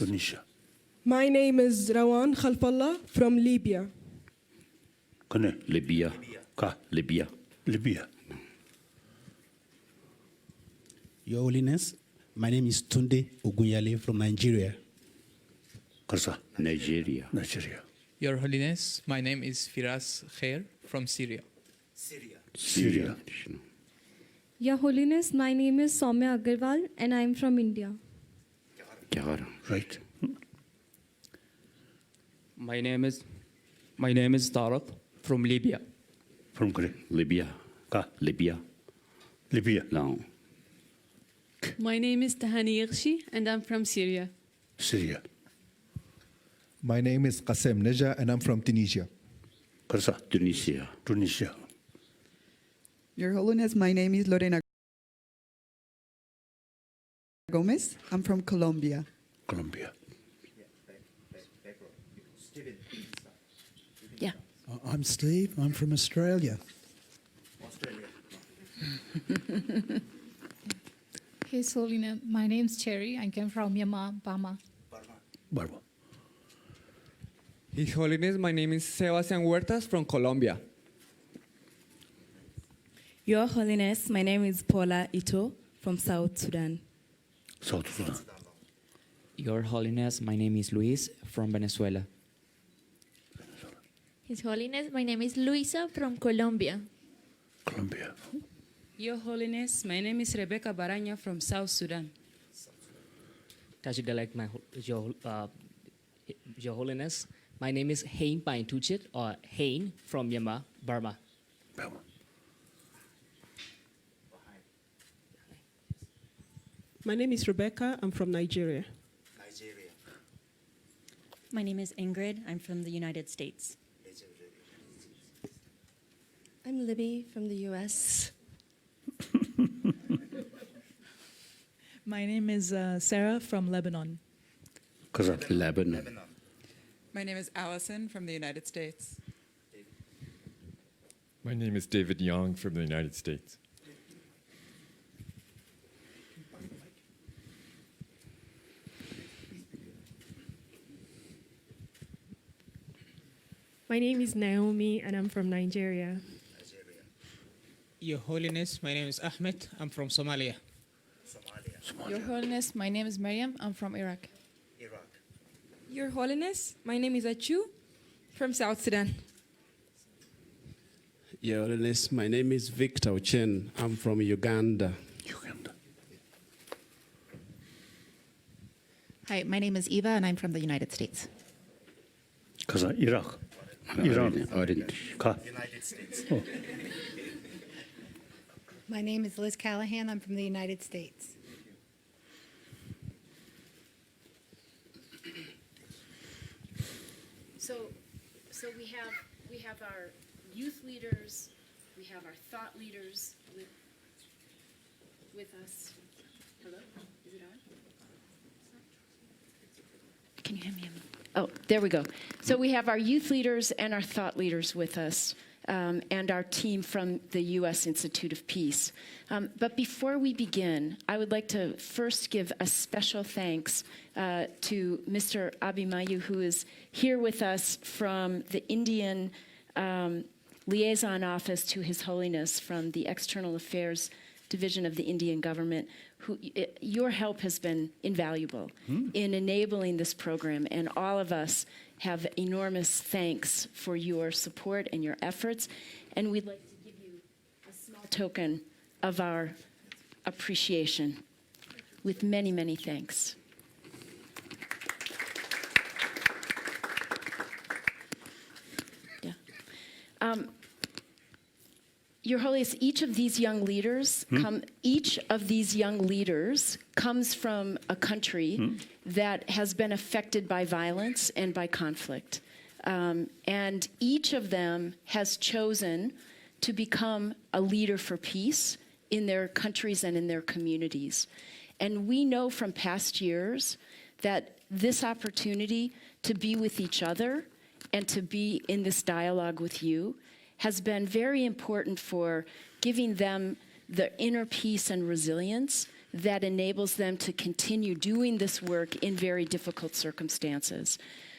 Tunisia. My name is Rawan Khalfallah from Libya. Kone? Libya. Ka? Libya. Libya. Your Holiness, my name is Tunde Ogunyale from Nigeria. Karsa? Nigeria. Nigeria. Your Holiness, my name is Firas Khair from Syria. Syria. Your Holiness, my name is Soumya Agarwal and I am from India. Gahara. Right. My name is Tariq from Libya. From Kore? Libya. Ka? Libya. Libya. No. My name is Tahani Irshi and I'm from Syria. Syria. My name is Qasem Neja and I'm from Tunisia. Karsa? Tunisia. Tunisia. Your Holiness, my name is Lorena Gomez. I'm from Colombia. Colombia. Yeah. I'm Steve. I'm from Australia. His Holiness, my name's Cherry. I came from Myanmar, Burma. Barba. His Holiness, my name is Sebastian Huertas from Colombia. Your Holiness, my name is Paula Ito from South Sudan. South Sudan. Your Holiness, my name is Luis from Venezuela. His Holiness, my name is Luisa from Colombia. Colombia. Your Holiness, my name is Rebecca Baranya from South Sudan. Your Holiness, my name is Hein Pain Tuchit or Hein from Myanmar, Burma. Burma. My name is Rebecca. I'm from Nigeria. My name is Ingrid. I'm from the United States. I'm Libby from the US. My name is Sarah from Lebanon. Karsa? Lebanon. My name is Allison from the United States. My name is David Young from the United States. My name is Naomi and I'm from Nigeria. Your Holiness, my name is Ahmed. I'm from Somalia. Your Holiness, my name is Maryam. I'm from Iraq. Your Holiness, my name is Achu from South Sudan. Your Holiness, my name is Victor Ochen. I'm from Uganda. Uganda. Hi, my name is Eva and I'm from the United States. Karsa? Iraq. Iran. Orange. Ka? United States. Oh. My name is Liz Callahan. I'm from the United States. So we have our youth leaders, we have our thought leaders with us. Hello? Is it on? Can you hear me? Oh, there we go. So we have our youth leaders and our thought leaders with us, and our team from the U.S. Institute of Peace. But before we begin, I would like to first give a special thanks to Mr. Abhimanyu, who is here with us from the Indian Liaison Office to His Holiness from the External Affairs Division of the Indian government. Your help has been invaluable in enabling this program, and all of us have enormous thanks for your support and your efforts, and we'd like to give you a small token of our appreciation with many, many thanks. Yeah. Your Holiness, each of these young leaders comes from a country that has been affected by violence and by conflict. And each of them has chosen to become a leader for peace in their countries and in their communities. And we know from past years that this opportunity to be with each other and to be in this dialogue with you has been very important for giving them the inner peace and resilience that enables them to continue doing this work in very difficult circumstances.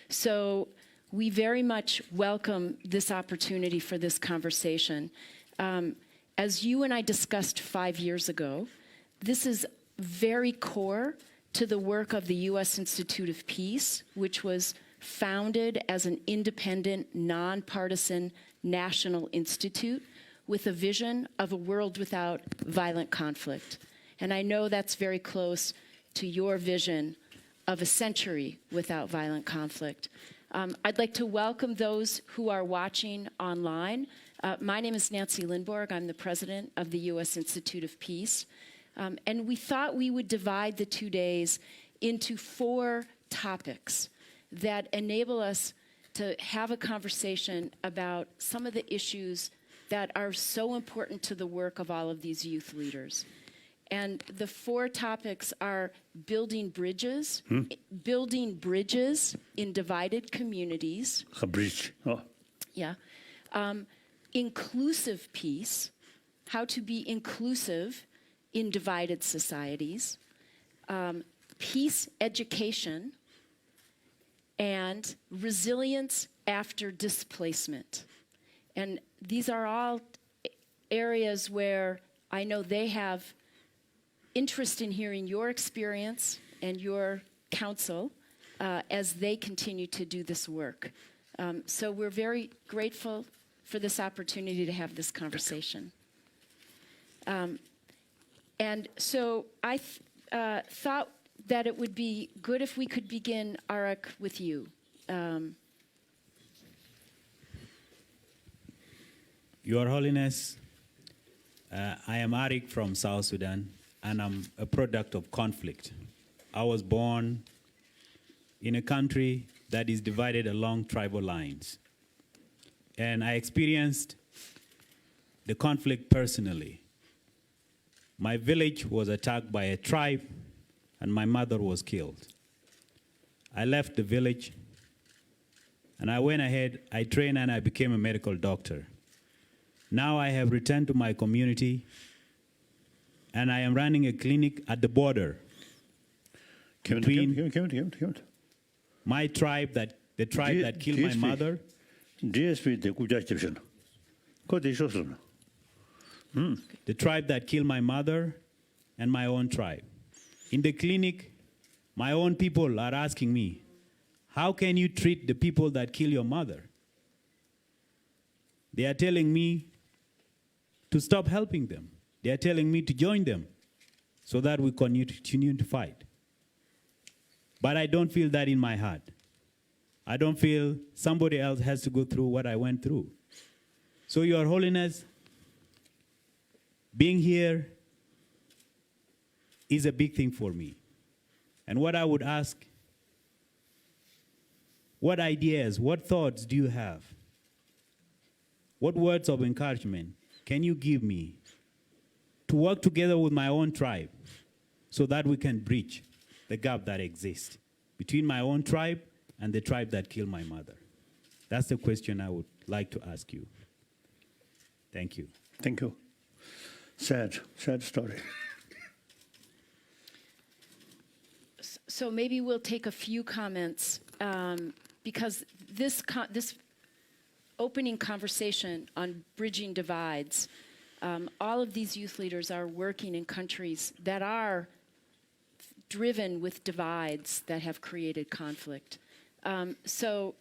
So we very much welcome this opportunity for this conversation. As you and I discussed 5 years ago, this is very core to the work of the U.S. Institute of Peace, which was founded as an independent, nonpartisan national institute with a vision of a world without violent conflict. And I know that's very close to your vision of a century without violent conflict. I'd like to welcome those who are watching online. My name is Nancy Lindborg. I'm the president of the U.S. Institute of Peace. And we thought we would divide the 2 days into 4 topics that enable us to have a conversation about some of the issues that are so important to the work of all of these youth leaders. And the 4 topics are building bridges in divided communities. A bridge. Oh. Yeah. Inclusive peace, how to be inclusive in divided societies, peace education, and resilience after displacement. And these are all areas where I know they have interest in hearing your experience and your counsel as they continue to do this work. So we're very grateful for this opportunity to have this conversation. And so I thought that it would be good if we could begin, Arak, with you. Your Holiness, I am Arik from South Sudan, and I'm a product of conflict. I was born in a country that is divided along tribal lines. And I experienced the conflict personally. My village was attacked by a tribe, and my mother was killed. I left the village, and I went ahead, I trained, and I became a medical doctor. Now I have returned to my community, and I am running a clinic at the border between my tribe, the tribe that killed my mother. The tribe that killed my mother and my own tribe. In the clinic, my own people are asking me, how can you treat the people that kill your mother? They are telling me to stop helping them. They are telling me to join them so that we continue to fight. But I don't feel that in my heart. I don't feel somebody else has to go through what I went through. So, Your Holiness, being here is a big thing for me. And what I would ask, what ideas, what thoughts do you have? What words of encouragement can you give me to work together with my own tribe so that we can bridge the gap that exists between my own tribe and the tribe that killed my mother? That's the question I would like to ask you. Thank you. Thank you. Sad story. So maybe we'll take a few comments because this opening conversation on bridging divides, all of these youth leaders are working in countries that are driven with divides that have created conflict. So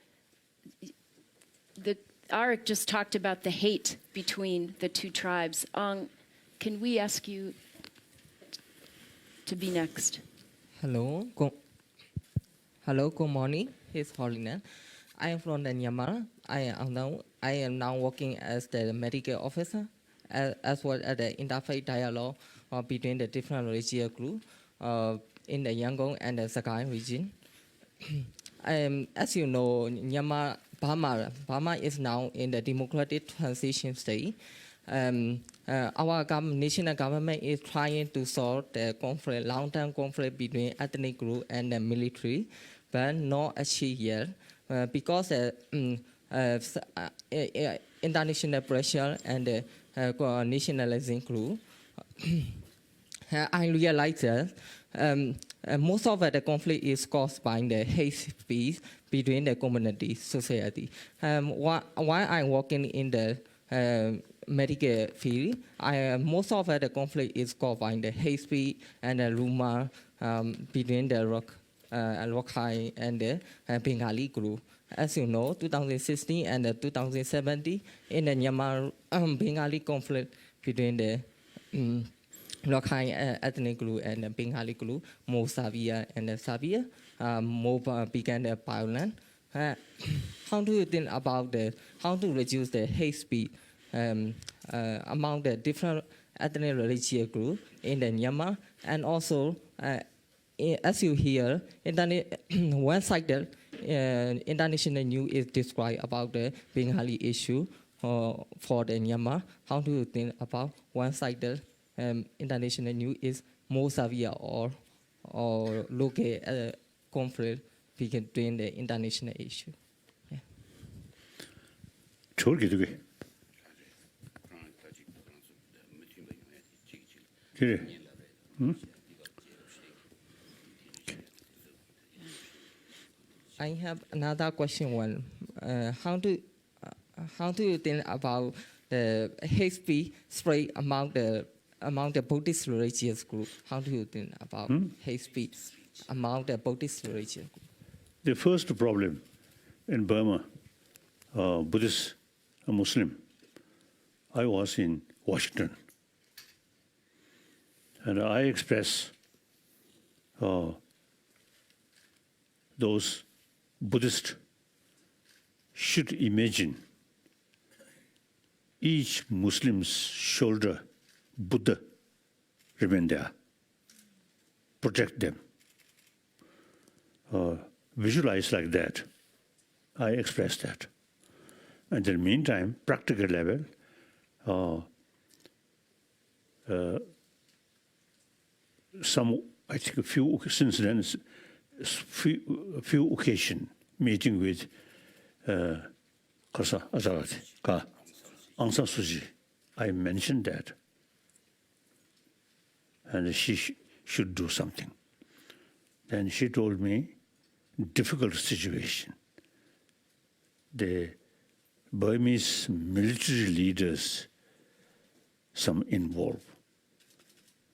Arik just talked about the hate between the 2 tribes. Can we ask you to be next? Hello, good morning, His Holiness. I am from Myanmar. I am now working as the medical officer, as well as the interfaith dialogue between the different religious groups in the Yangon and the Sakai region. As you know, Burma is now in the democratic transition stage. Our national government is trying to solve the conflict, long-term conflict between ethnic group and the military, but not achieved yet because international pressure and the nationalism group I realized that most of the conflict is caused by the hate speech between the community, society. While I'm working in the medical field, most of the conflict is caused by the hate speech and the rumor between the Rakhine and the Bengali group. As you know, 2016 and 2017, in the Myanmar Bengali conflict between the Rakhine ethnic group and the Bengali group, more severe and severe, more began the violence. How do you think about how to reduce the hate speech among the different ethnic religious groups in the Myanmar? And also, as you hear, one-sided international news is described about the Bengali issue for the Myanmar. How do you think about one-sided international news is more severe or local conflict between the international issue? Yeah. I have another question. How do you think about the hate speech spread among the Buddhist religious group? How do you think about hate speech among the Buddhist religious group? The first problem in Burma, Buddhist, Muslim, I was in Washington, and I express those Buddhists should imagine each Muslim's shoulder, Buddha remain there, protect them. Visualize like that. I express that. And in the meantime, practical level, I think since then, few occasion meeting with Aung San Suu Kyi, I mentioned that, and she should do something. Then she told me, difficult situation. The Burmese military leaders, some involved.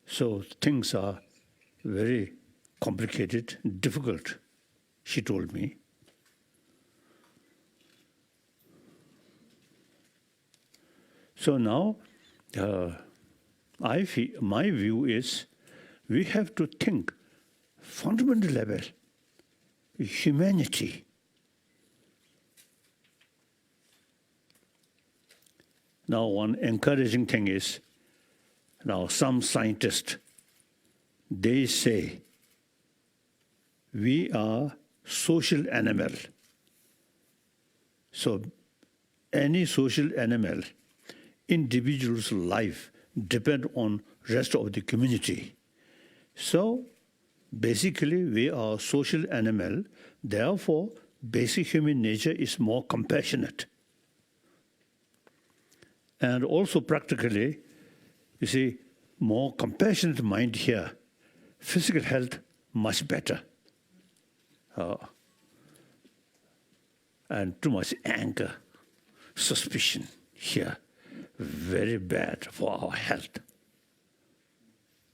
So things are very complicated, difficult, she told me. So now, my view is, we have to think fundamental level, humanity. Now, one encouraging thing is, now some scientists, they say, we are social animal. So any social animal, individual's life depend on rest of the community. So basically we are social animal, therefore basic human nature is more compassionate. And also practically, you see, more compassionate mind here, physical health much better. And too much anger, suspicion here, very bad for our health.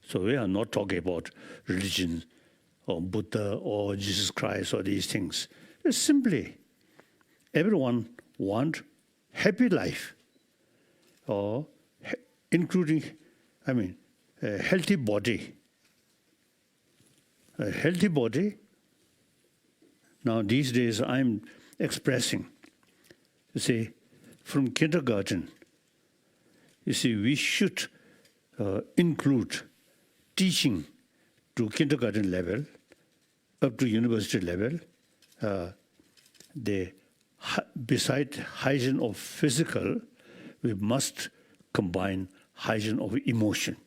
So we are not talking about religion or Buddha or Jesus Christ or these things. It's simply, everyone want happy life, or including, a healthy body. A healthy body. Now these days I'm expressing, you see, from kindergarten, you see, we should include teaching to kindergarten level, up to university level, beside hygiene of physical, we must combine hygiene of emotion.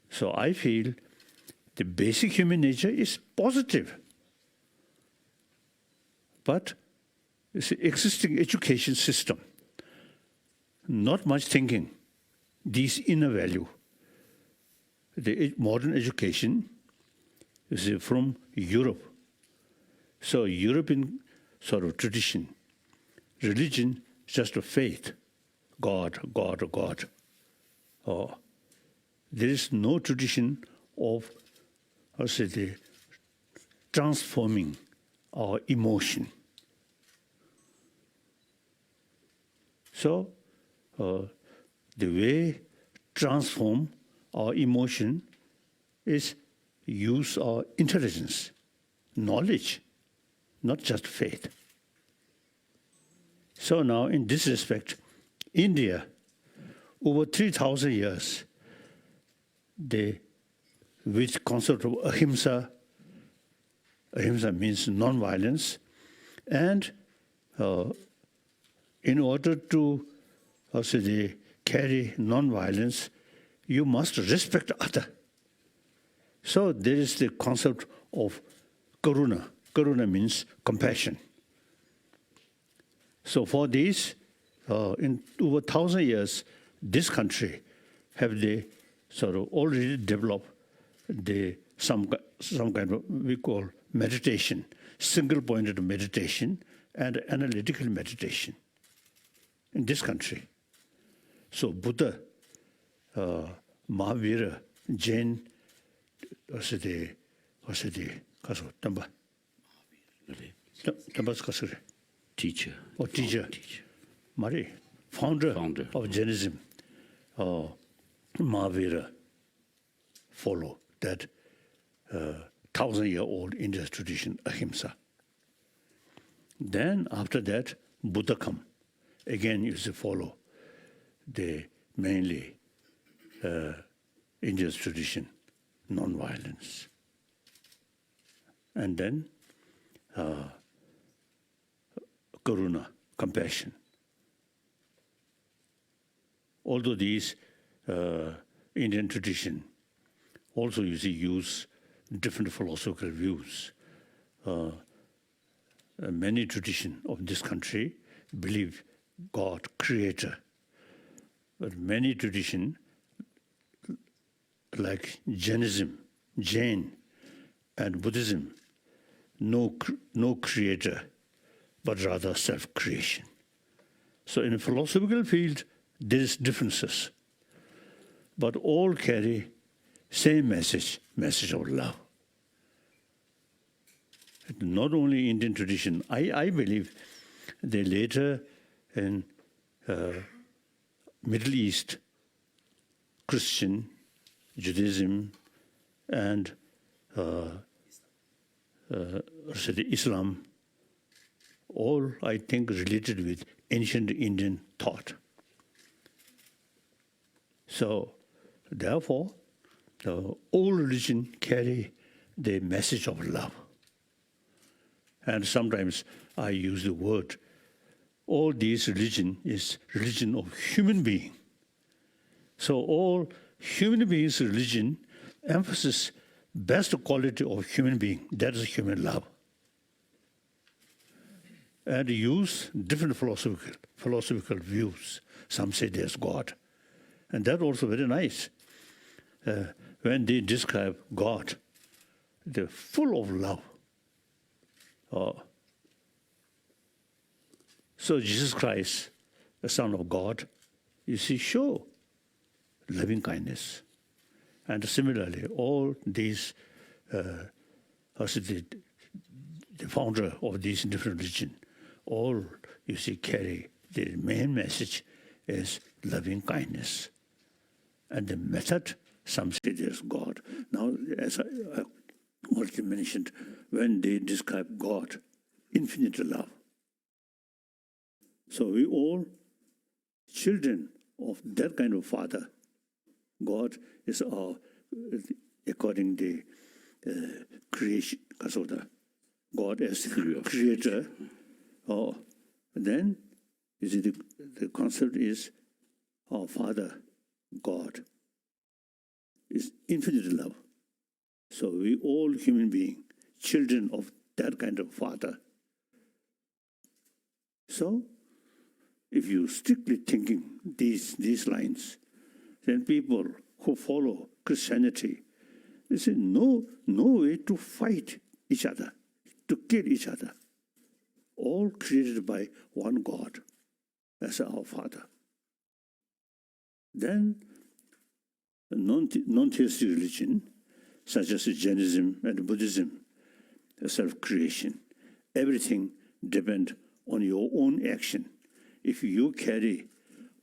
So I feel the basic human nature is positive. But it's an existing education system, not much thinking, these inner value, the modern education is from Europe. So European sort of tradition, religion, just a faith, God, God, God. There is no tradition of, transforming our emotion. So the way transform our emotion is use our intelligence, knowledge, not just faith. So now in this respect, India, over 3,000 years, with concept of ahimsa, ahimsa means non-violence, and in order to carry non-violence, you must respect other. So there is the concept of karuna. Karuna means compassion. So for this, in over 1,000 years, this country have they sort of already developed some kind of we call meditation, single-pointed meditation and analytical meditation in this country. So Buddha, Mahavira, Jain, Teacher. Or teacher. Mari, founder of Jainism, Mahavira, follow that 1,000-year-old Indian tradition, ahimsa. Then after that, Buddha come. Again, you see follow the mainly Indian tradition, non-violence. And then karuna, compassion. Although these Indian tradition also use different philosophical views. Many traditions of this country believe God, creator. But many traditions, like Jainism, Jain, and Buddhism, no creator, but rather self-creation. So in a philosophical field, there is differences, but all carry same message of love. Not only Indian tradition, I believe they later in Middle East, Christian, Judaism, and Islam, all I think related with ancient Indian thought. So therefore, all religion carry the message of love. And sometimes I use the word, all these religion is religion of human being. So all human beings' religion emphasizes best quality of human being, that is human love. And use different philosophical views. Some say there's God. And that's also very nice. When they describe God, they're full of love. So Jesus Christ, the Son of God, you see, show loving kindness. And similarly, all these, the founder of these different religions, all, you see, carry the main message is loving kindness. And the method, some say there's God. Now, as I already mentioned, when they describe God, infinite love. So we all children of that kind of Father. God is our, according to the creation, God as the creator. Then you see the concept is our Father, God, is infinite love. So we all human beings, children of that kind of Father. So if you strictly thinking these lines, then people who follow Christianity. It's no way to fight each other, to kill each other. All created by one God, as our Father. Then, non-theistic religion, such as Jainism and Buddhism, self-creation, everything depends on your own action. If you carry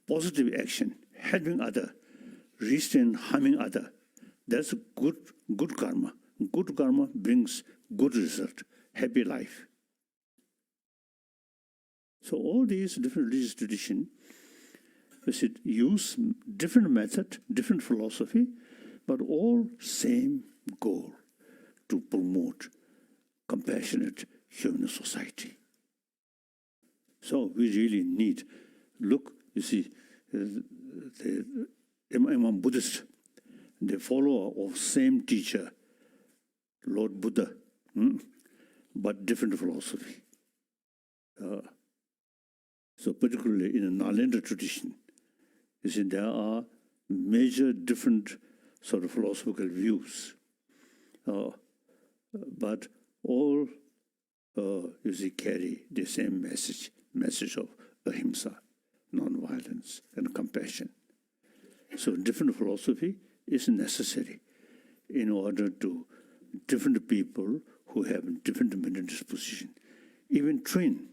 positive action, helping other, restrain harming other, that's good karma. Good karma brings good result, happy life. So all these different religious traditions use different method, different philosophy, but all same goal, to promote compassionate human society. So we really need, look, you see, among Buddhists, they follow of same teacher, Lord Buddha, but different philosophy. So particularly in the Nalanda tradition, you see, there are major different sort of philosophical views, but all, you see, carry the same message of ahimsa, non-violence and compassion. So different philosophy is necessary in order to different people who have different mental disposition, even twin,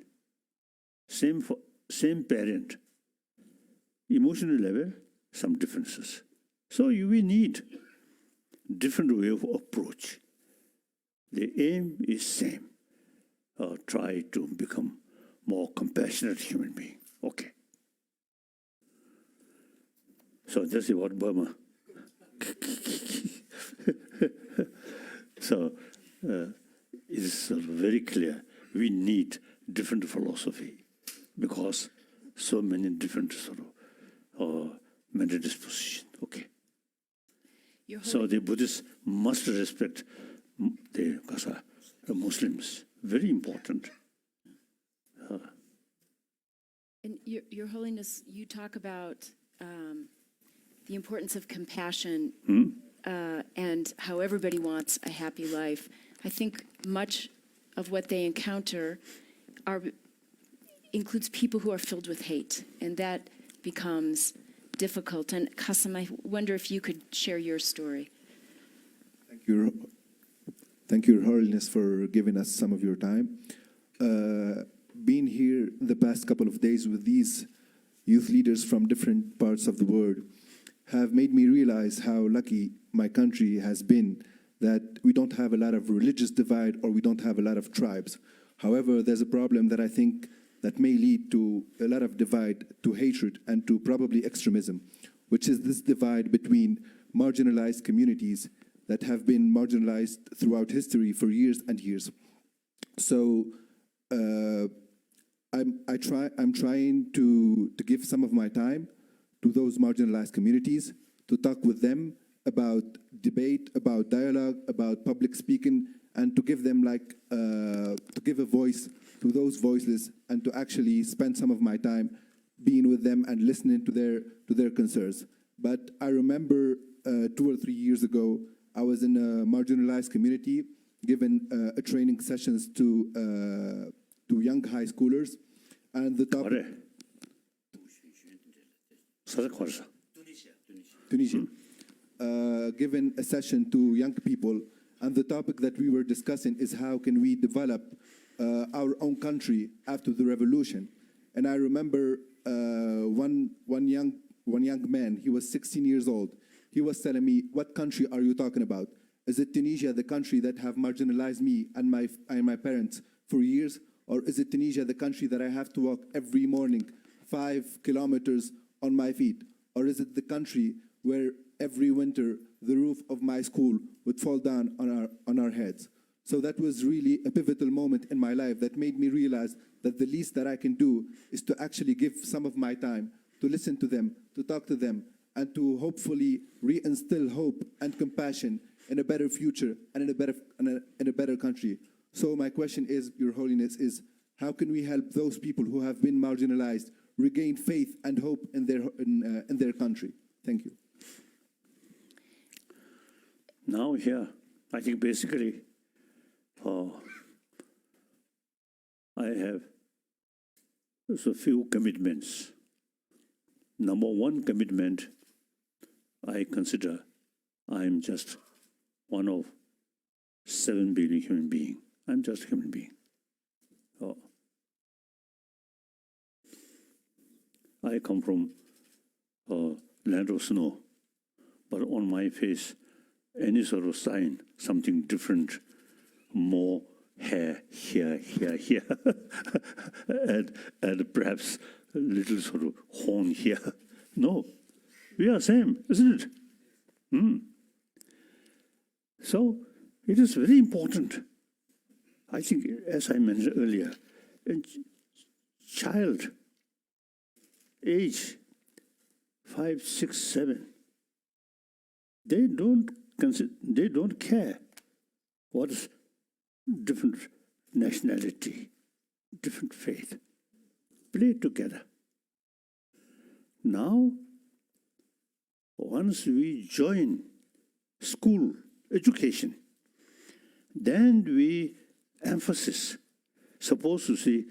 same parent, emotional level, some differences. So we need different way of approach. The aim is same. Try to become more compassionate human being. Okay. So that's about Burma. So it is very clear we need different philosophy because so many different sort of mental disposition. Okay. So the Buddhists must respect the Muslims. Very important. And Your Holiness, you talk about the importance of compassion and how everybody wants a happy life. I think much of what they encounter includes people who are filled with hate, and that becomes difficult. And Qasim, I wonder if you could share your story. Thank you, Your Holiness, for giving us some of your time. Being here the past couple of days with these youth leaders from different parts of the world have made me realize how lucky my country has been, that we don't have a lot of religious divide or we don't have a lot of tribes. However, there's a problem that I think that may lead to a lot of divide, to hatred, and to probably extremism, which is this divide between marginalized communities that have been marginalized throughout history for years and years. So I'm trying to give some of my time to those marginalized communities, to talk with them about debate, about dialogue, about public speaking, and to give them to give a voice to those voiceless, and to actually spend some of my time being with them and listening to their concerns. But I remember 2 or 3 years ago, I was in a marginalized community, given a training sessions to young high schoolers, and the topic. Tunisia. Given a session to young people, and the topic that we were discussing is how can we develop our own country after the revolution. And I remember one young man, he was 16 years old. He was telling me, "What country are you talking about? Is it Tunisia, the country that have marginalized me and my parents for years? Or is it Tunisia, the country that I have to walk every morning 5 kilometers on my feet? Or is it the country where every winter the roof of my school would fall down on our heads?" So that was really a pivotal moment in my life that made me realize that the least that I can do is to actually give some of my time to listen to them, to talk to them, and to hopefully reinstill hope and compassion in a better future and in a better country. So my question is, Your Holiness, is how can we help those people who have been marginalized regain faith and hope in their country? Thank you. Now here, I think basically I have a few commitments. Number one commitment, I consider I am just one of 7 billion human beings. I'm just a human being. I come from land of snow, but on my face, any sort of sign, something different, more hair here, and perhaps a little sort of horn here. No, we are same, isn't it? So it is very important. I think, as I mentioned earlier, a child, age 5, 6, 7, they don't care what is different nationality, different faith. Play together. Now, once we join school education, then we supposed to see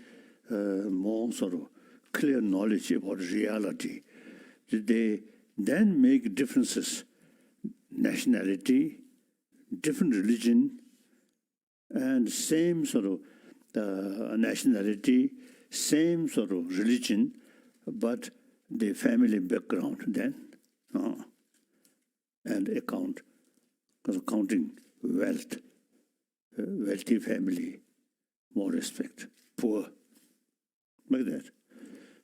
more sort of clear knowledge about reality. They then make differences, nationality, different religion, and same sort of nationality, same sort of religion, but the family background then, and counting wealth, wealthy family, more respect, poor, like that.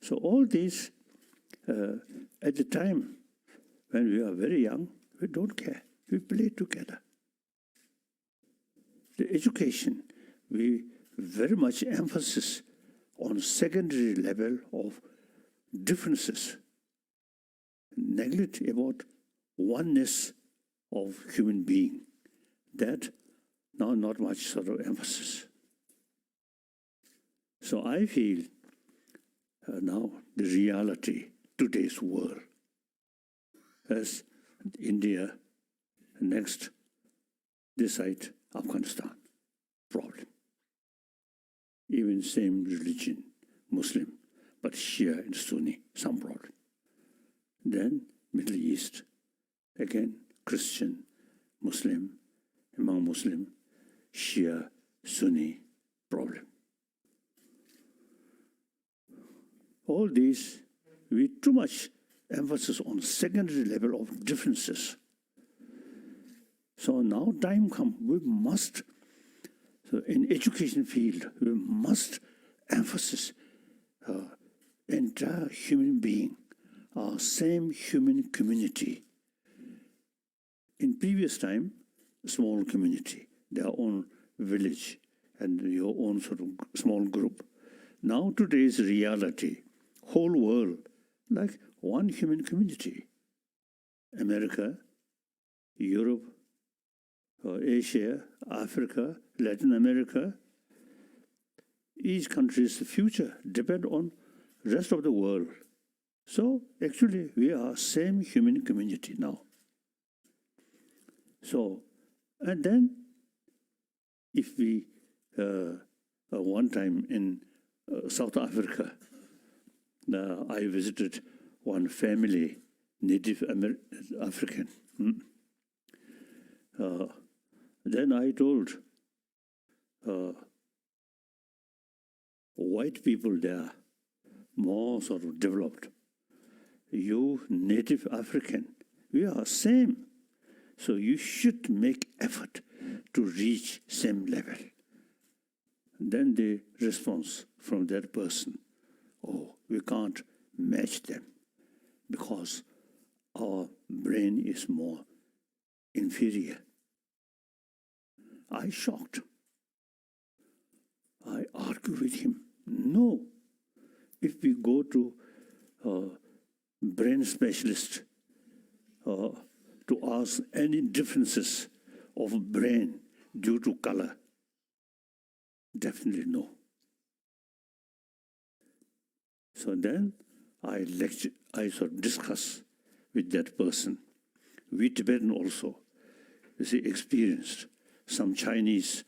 So all these, at the time when we are very young, we don't care. We play together. The education, we very much emphasis on secondary level of differences, neglect about oneness of human being. That now not much sort of emphasis. So I feel now the reality, today's world, as India, next decide Afghanistan problem. Even same religion, Muslim, but Shia and Sunni, some problem. Then Middle East, again Christian, Muslim, among Muslim, Shia, Sunni problem. All these, we too much emphasis on secondary level of differences. So now time comes, we must, so in education field, we must emphasize entire human being, our same human community. In previous time, small community, their own village and your own sort of small group. Now today's reality, whole world, like one human community. America, Europe, Asia, Africa, Latin America, each country's future depends on the rest of the world. So actually we are same human community now. So, and then if we, one time in South Africa, I visited one family, Native African. Then I told white people there, more sort of developed. You Native African, we are same. So you should make effort to reach same level. Then the response from that person, oh, we can't match them because our brain is more inferior. I shocked. I argued with him. No. If we go to a brain specialist to ask any differences of brain due to color, definitely no. So then I sort of discuss with that person. We Tibetan also, experienced some Chinese,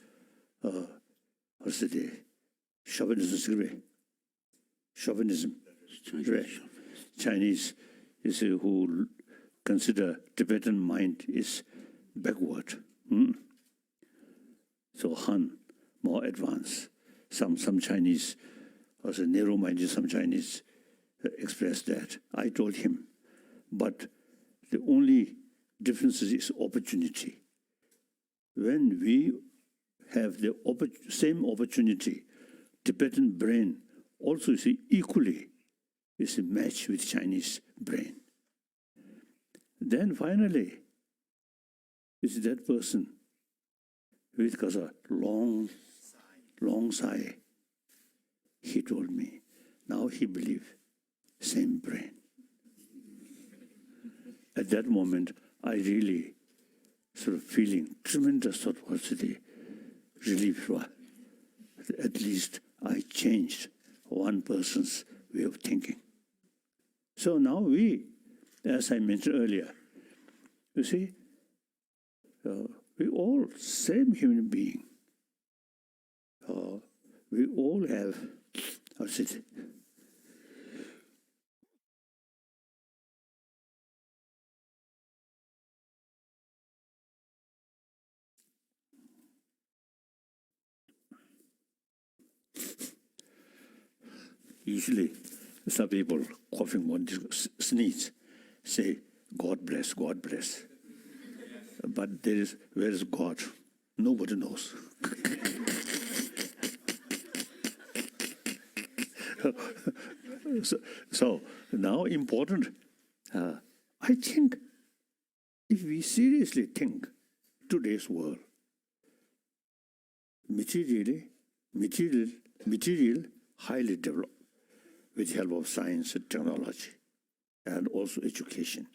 what's the day? Chauvinism. Right. Chinese, who consider Tibetan mind is backward. So Han, more advanced. Some Chinese, also narrow-minded, some Chinese expressed that. I told him, but the only difference is opportunity. When we have the same opportunity, Tibetan brain also is equally is a match with Chinese brain. Then finally, is that person with a long sigh. He told me, now he believes same brain. At that moment, I really sort of feeling tremendous sort of relief. At least I changed one person's way of thinking. So now we, as I mentioned earlier, you see, we all same human being. We all have, how's it? Usually, some people coughing one sneeze, say, God bless, God bless. But where is God? Nobody knows. So now important, I think, if we seriously think today's world, material, highly developed with the help of science and technology, and also education.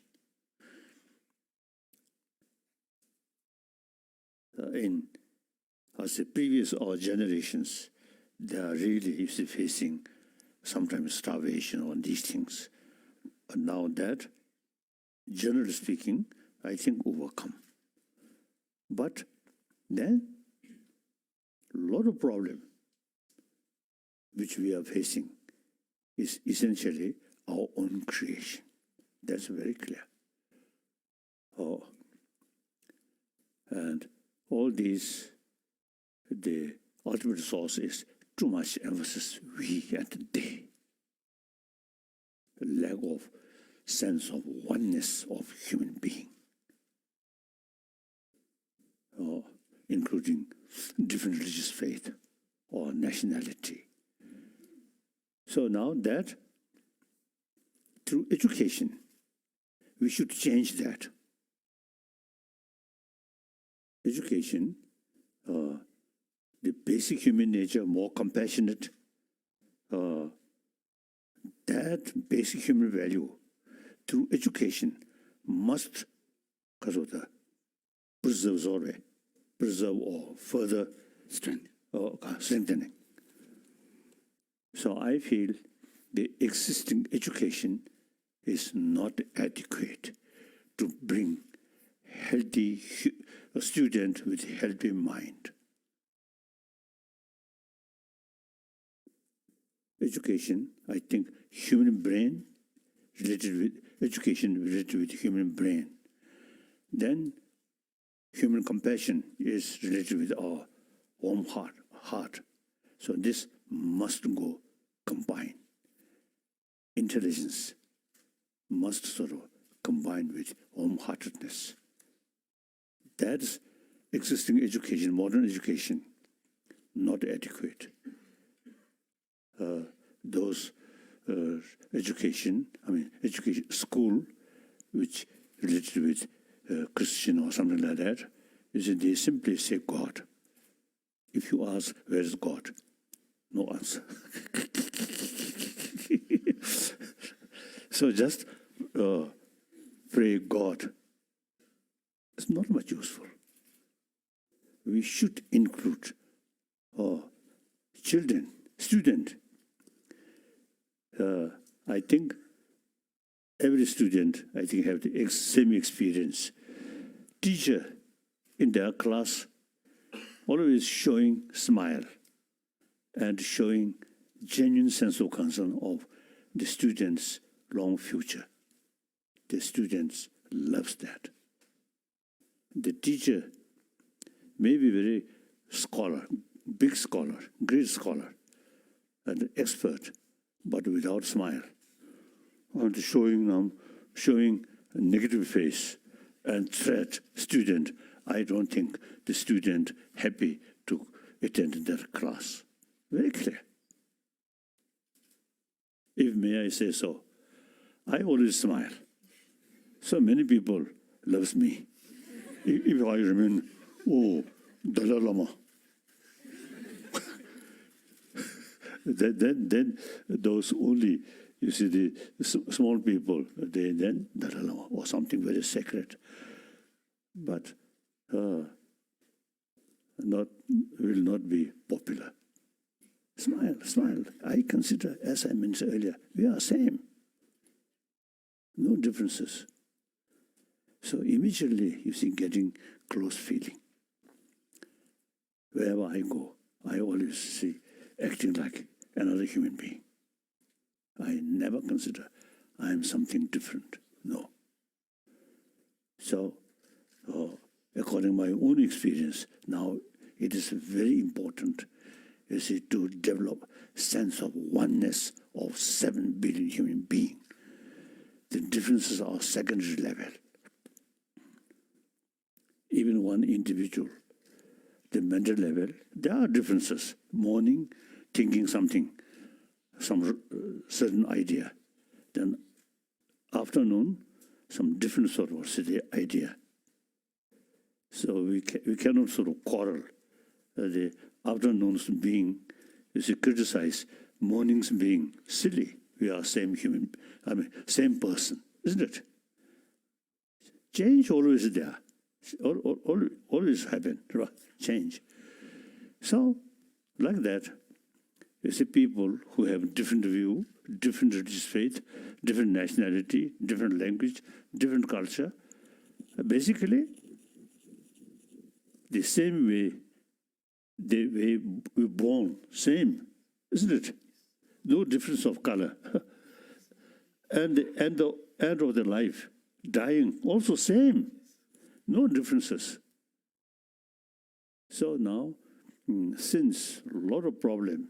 In as the previous generations, they are really facing sometimes starvation on these things. And now that, generally speaking, I think overcome. But then, a lot of problem which we are facing is essentially our own creation. That's very clear. And all these, the ultimate source is too much emphasis, we and they. Lack of sense of oneness of human being, including different religious faith or nationality. So now that, through education, we should change that. Education, the basic human nature, more compassionate, that basic human value, through education, must preserve or further strengthening. So I feel the existing education is not adequate to bring a student with a healthy mind. Education, I think, human brain related with education related with human brain. Then human compassion is related with our warm heart. So this must go combine. Intelligence must sort of combine with warm-heartedness. That's existing education, modern education, not adequate. Those education school, which related with Christian or something like that, they simply say God. If you ask, where is God? No answer. So just pray God. It's not much useful. We should include children, student. I think every student, have the same experience. Teacher in their class, always showing smile and showing genuine sense of concern of the students' long future. The students loves that. The teacher may be very scholar, big scholar, great scholar, and expert, but without smile, and showing a negative face and threat student. I don't think the student happy to attend that class. Very clear. If may I say so, I always smile. So many people loves me. If I remain, oh, Dalai Lama. then those only, you see, the small people, they then Dalai Lama or something very sacred. But will not be popular. Smile, smile. I consider, as I mentioned earlier, we are same. No differences. So immediately, you see, getting close feeling. Wherever I go, I always see acting like another human being. I never consider I am something different. No. So, according to my own experience, now it is very important, you see, to develop sense of oneness of 7 billion human beings. The differences are secondary level. Even one individual, the mental level, there are differences. Morning, thinking something, some certain idea. Then afternoon, some different sort of idea. So we cannot sort of quarrel. The afternoons being, you see, criticize, mornings being silly. We are same same person, isn't it? Change always there. Always happen, right? Change. So, like that, you see people who have different view, different religious faith, different nationality, different language, different culture. Basically, the same way the way we're born, same, isn't it? No difference of color. And the end of the life, dying, also same. No differences. So now, since a lot of problem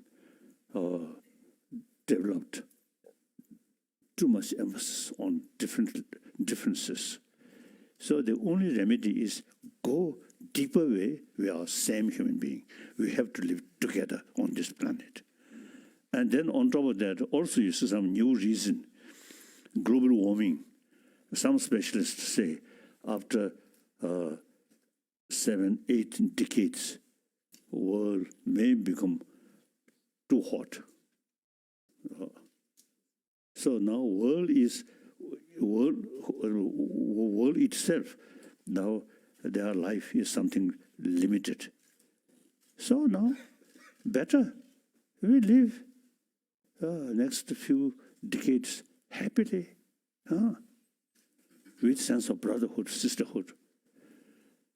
developed, too much emphasis on differences. So the only remedy is go deeper way. We are same human being. We have to live together on this planet. And then on top of that, also you see some new reason, global warming. Some specialists say after 7-8 decades, world may become too hot. So now world itself, now their life is something limited. So now, better we live next few decades happily, with sense of brotherhood, sisterhood.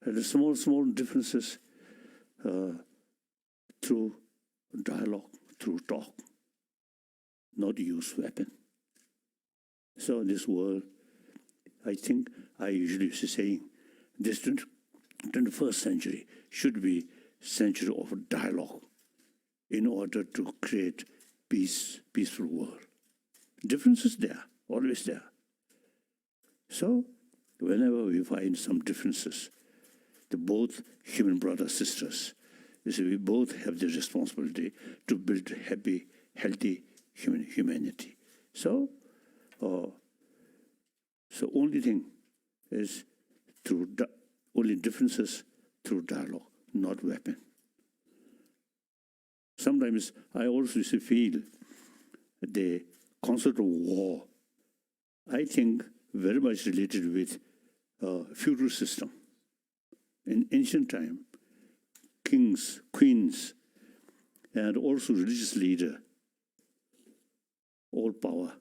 And small differences through dialogue, through talk, not use weapon. So this world, I think I usually say, this 21st century should be century of dialogue in order to create peaceful world. Differences there, always there. So whenever we find some differences, the both human brothers, sisters, you see, we both have the responsibility to build happy, healthy humanity. So only thing is only differences through dialogue, not weapon. Sometimes I also feel the concept of war, I think, very much related with feudal system. In ancient time, kings, queens, and also religious leader, all power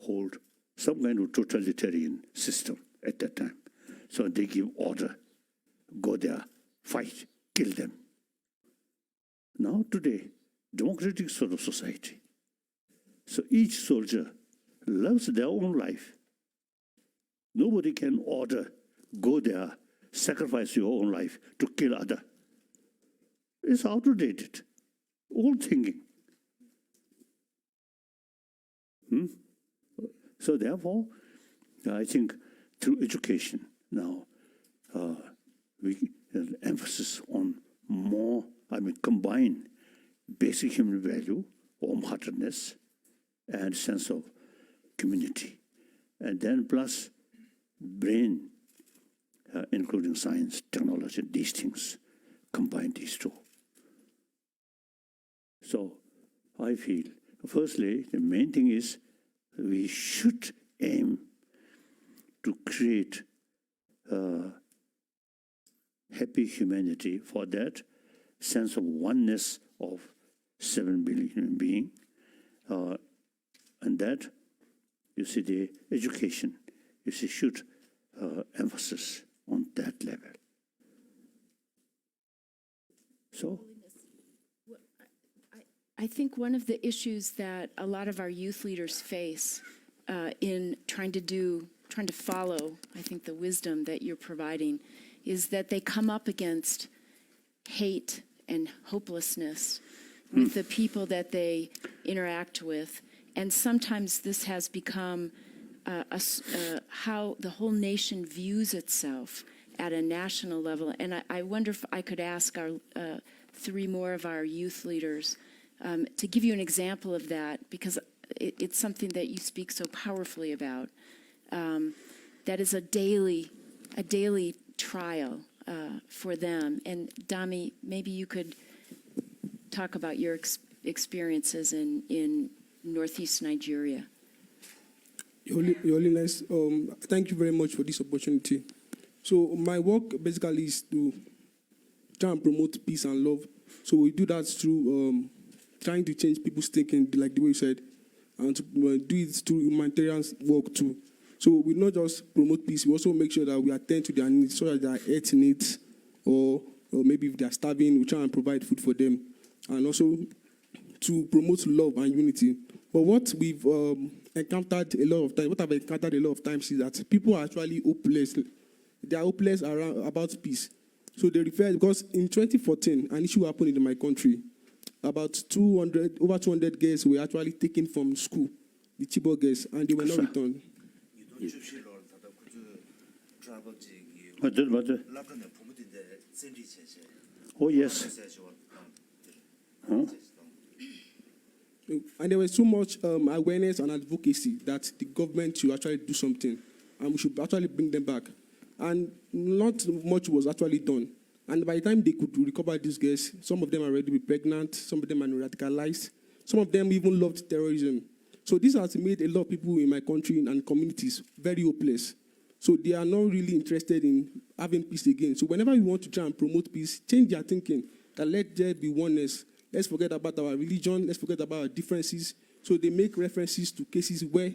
hold some kind of totalitarian system at that time. So they give order, go there, fight, kill them. Now today, democratic sort of society. So each soldier loves their own life. Nobody can order, go there, sacrifice your own life to kill other. It's outdated, old thinking. So therefore, I think through education now, we emphasis on more, combine basic human value, warm-heartedness, and sense of community. And then plus brain, including science, technology, these things, combine these two. So I feel, firstly, the main thing is we should aim to create happy humanity. For that sense of oneness of 7 billion human beings, and that, you see, the education, you see, should emphasis on that level. So, I think one of the issues that a lot of our youth leaders face in trying to follow, I think, the wisdom that you're providing, is that they come up against hate and hopelessness with the people that they interact with. And sometimes this has become how the whole nation views itself at a national level. And I wonder if I could ask our 3 more of our youth leaders to give you an example of that, because it's something that you speak so powerfully about. That is a daily trial for them. And Dami, maybe you could talk about your experiences in Northeast Nigeria. Your Holiness, thank you very much for this opportunity. So my work basically is to try and promote peace and love. So we do that through trying to change people's thinking, like the way you said, and to do it through humanitarian work too. So we not just promote peace, we also make sure that we attend to their needs, so that their health needs, or maybe if they are starving, we try and provide food for them, and also to promote love and unity. But what we've encountered a lot of times is that people are actually hopeless. They are hopeless about peace. So they refer, because in 2014, an issue happened in my country. About over 200 girls were actually taken from school, the Chibok girls, and they were not returned. Oh, yes. And there was so much awareness and advocacy that the government should actually do something, and we should actually bring them back. And not much was actually done. And by the time they could recover these girls, some of them are already pregnant, some of them are radicalized, some of them even loved terrorism. So this has made a lot of people in my country and communities very hopeless. So they are not really interested in having peace again. So whenever we want to try and promote peace, change their thinking, that let there be oneness. Let's forget about our religion, let's forget about our differences. So they make references to cases where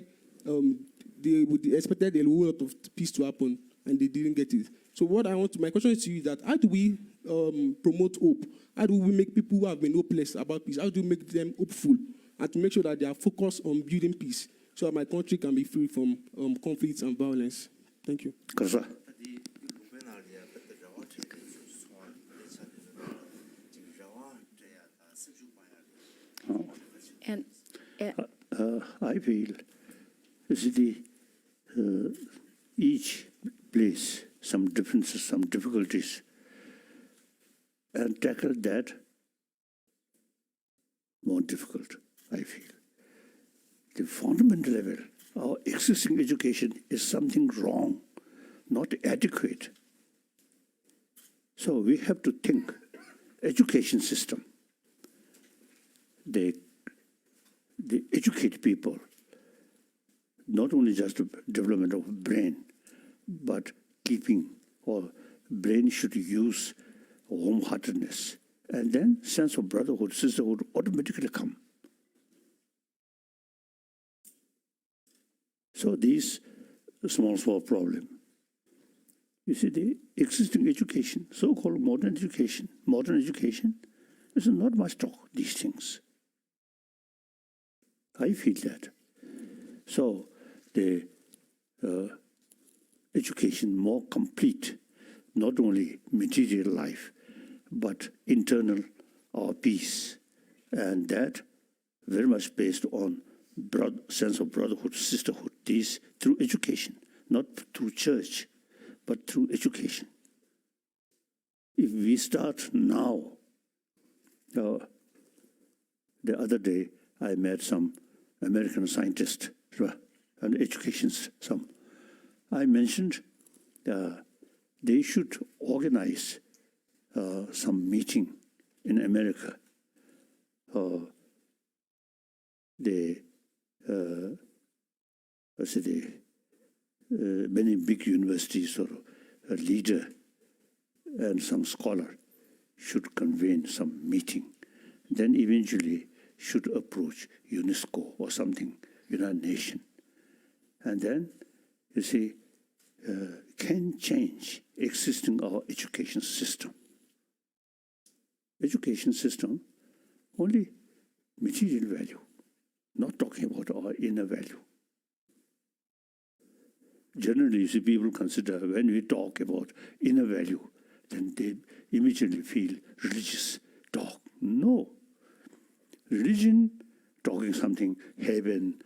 they expected a whole lot of peace to happen, and they didn't get it. So my question is to you is that how do we promote hope? How do we make people who have been hopeless about peace, how do we make them hopeful, and to make sure that they are focused on building peace so that my country can be free from conflicts and violence? Thank you. And I feel each place some differences, some difficulties, and tackle that more difficult, I feel. The fundamental level, our existing education is something wrong, not adequate. So we have to think, education system, they educate people, not only just the development of brain, but keeping, or brain should use warm-heartedness, and then sense of brotherhood, sisterhood automatically come. So these small problem, You see, the existing education, so-called modern education is not much talk, these things. I feel that. So the education more complete, not only material life, but internal peace. And that very much based on sense of brotherhood, sisterhood, this through education, not through church, but through education. If we start now, the other day I met some American scientists and educationists, some. I mentioned they should organize some meeting in America. Many big universities or a leader and some scholar should convene some meeting, then eventually should approach UNESCO or something, United Nations. And then, you see, can change existing our education system. Education system, only material value, not talking about our inner value. Generally, you see, people consider when we talk about inner value, then they immediately feel religious talk. No. Religion, talking something, heaven,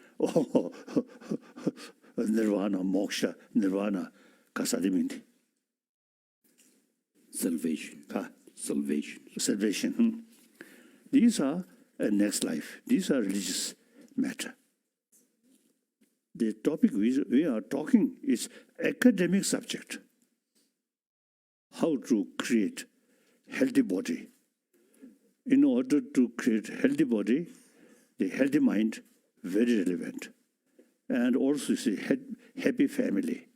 nirvana, moksha, nirvana, kasadimindi. Salvation. Salvation. Salvation. These are a next life. These are religious matter. The topic we are talking is academic subject. How to create healthy body. In order to create healthy body, the healthy mind, very relevant. And also, you see, happy family.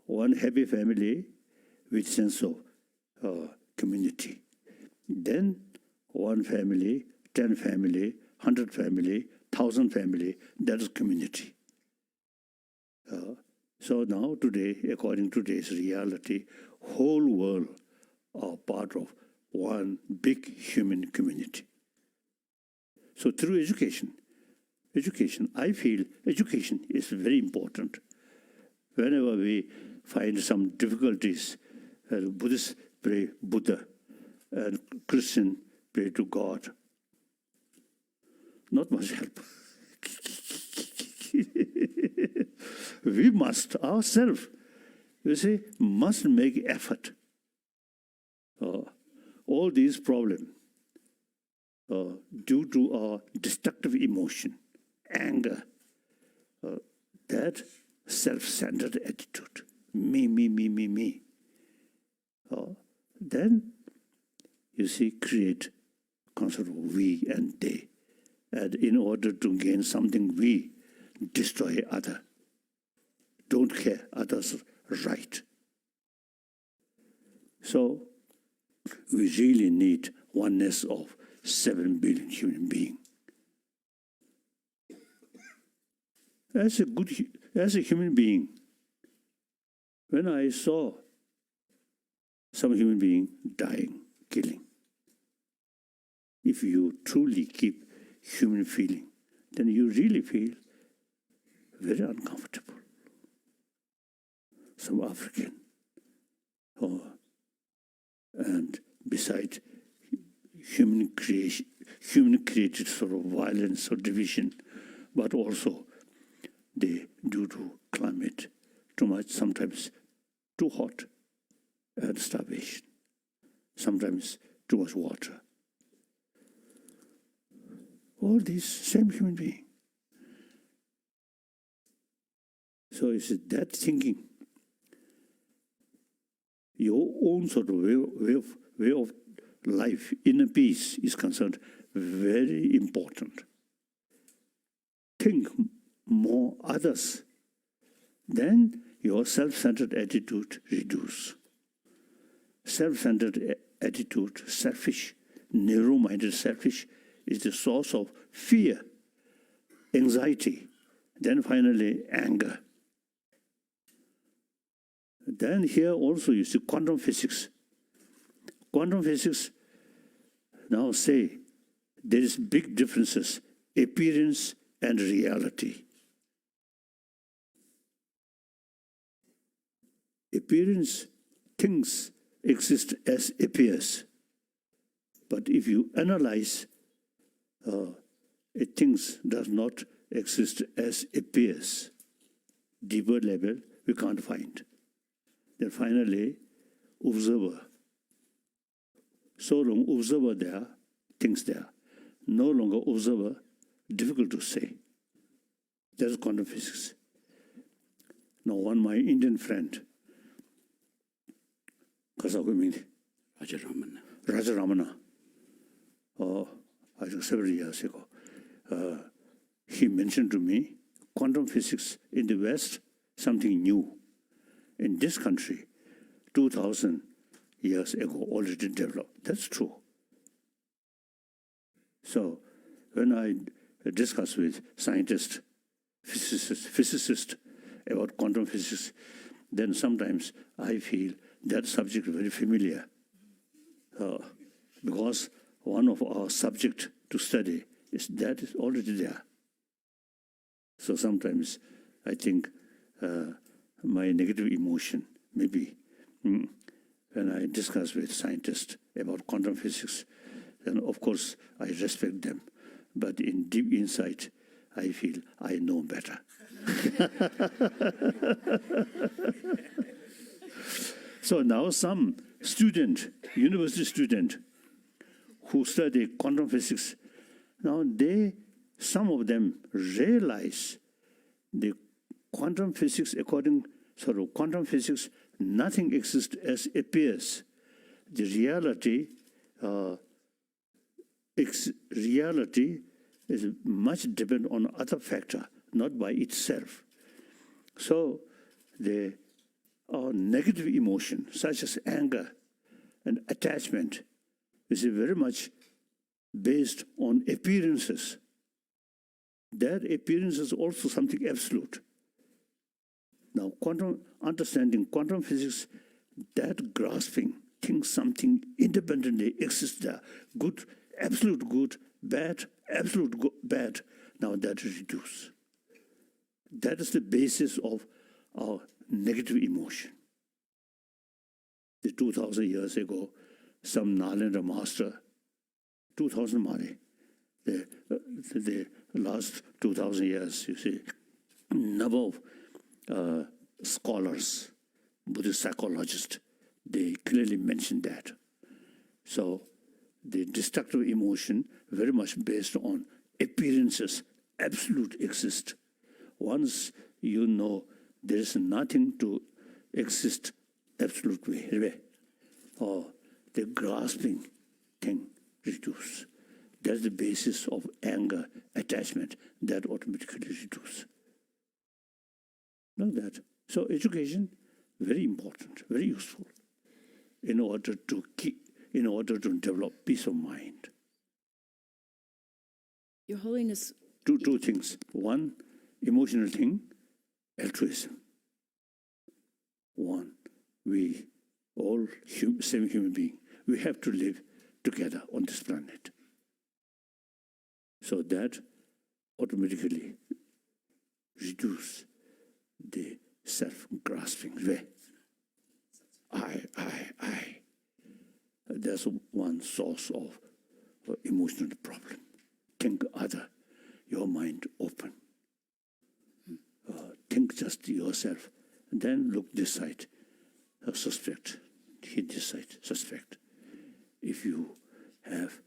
One happy family with sense of community. Then one family, 10 family, 100 family, 1,000 family, that is community. So now today, according to today's reality, whole world are part of one big human community. So through education, I feel education is very important. Whenever we find some difficulties, Buddhists pray Buddha, and Christian pray to God. Not much help. We must ourselves, you see, must make effort. All these problems due to our destructive emotion, anger, that self-centered attitude, me. Then, you see, create concept of we and they. And in order to gain something, we destroy other. Don't care others' right. So, we really need oneness of 7 billion human beings. As a human being, when I saw some human being dying, killing, if you truly keep human feeling, then you really feel very uncomfortable. Some African, and beside human created sort of violence or division, but also due to climate, too much, sometimes too hot, and starvation, sometimes too much water. All these same human being. So it's that thinking, your own sort of way of life, inner peace is concerned, very important. Think more others. Then your self-centered attitude reduce. Self-centered attitude, selfish, narrow-minded selfish, is the source of fear, anxiety, then finally anger. Then here also you see quantum physics. Quantum physics now say there is big differences, appearance and reality. Appearance, things exist as appears. But if you analyze, things does not exist as appears. Deeper level, we can't find. Then finally, observer. So long observer there, things there. No longer observer, difficult to say. That's quantum physics. Now, my Indian friend, Rajaramana, I think several years ago, he mentioned to me, quantum physics in the West, something new. In this country, 2,000 years ago, already developed. That's true. So, when I discuss with scientists, physicists about quantum physics, then sometimes I feel that subject very familiar. Because one of our subject to study is already there. So sometimes I think my negative emotion, maybe when I discuss with scientists about quantum physics, then of course I respect them. But in deep inside, I feel I know better. So now some student, university student, who study quantum physics, now some of them realize the quantum physics, quantum physics, nothing exists as appears. The reality is much dependent on other factor, not by itself. So our negative emotion, such as anger and attachment, is very much based on appearances. That appearance is also something absolute. Now, understanding quantum physics, that grasping things something independently exists there. Good, absolute good, bad, absolute bad. Now that is reduced. That is the basis of our negative emotion. The 2,000 years ago, some Nalanda master, 2,000 Mari, the last 2,000 years, you see, number of scholars, Buddhist psychologists, they clearly mention that. So the destructive emotion very much based on appearances, absolute exist. Once you know there is nothing to exist absolutely, or the grasping thing reduce. That's the basis of anger, attachment, that automatically reduce. Like that. So education, very important, very useful, in order to develop peace of mind. Your Holiness. Two things. One, emotional thing, altruism. One, we all same human being. We have to live together on this planet. So that automatically reduce the self-grasping way. I. That's one source of emotional problem. Think other, your mind open. Think just yourself, and then look this side, suspect, hit this side, suspect. If you have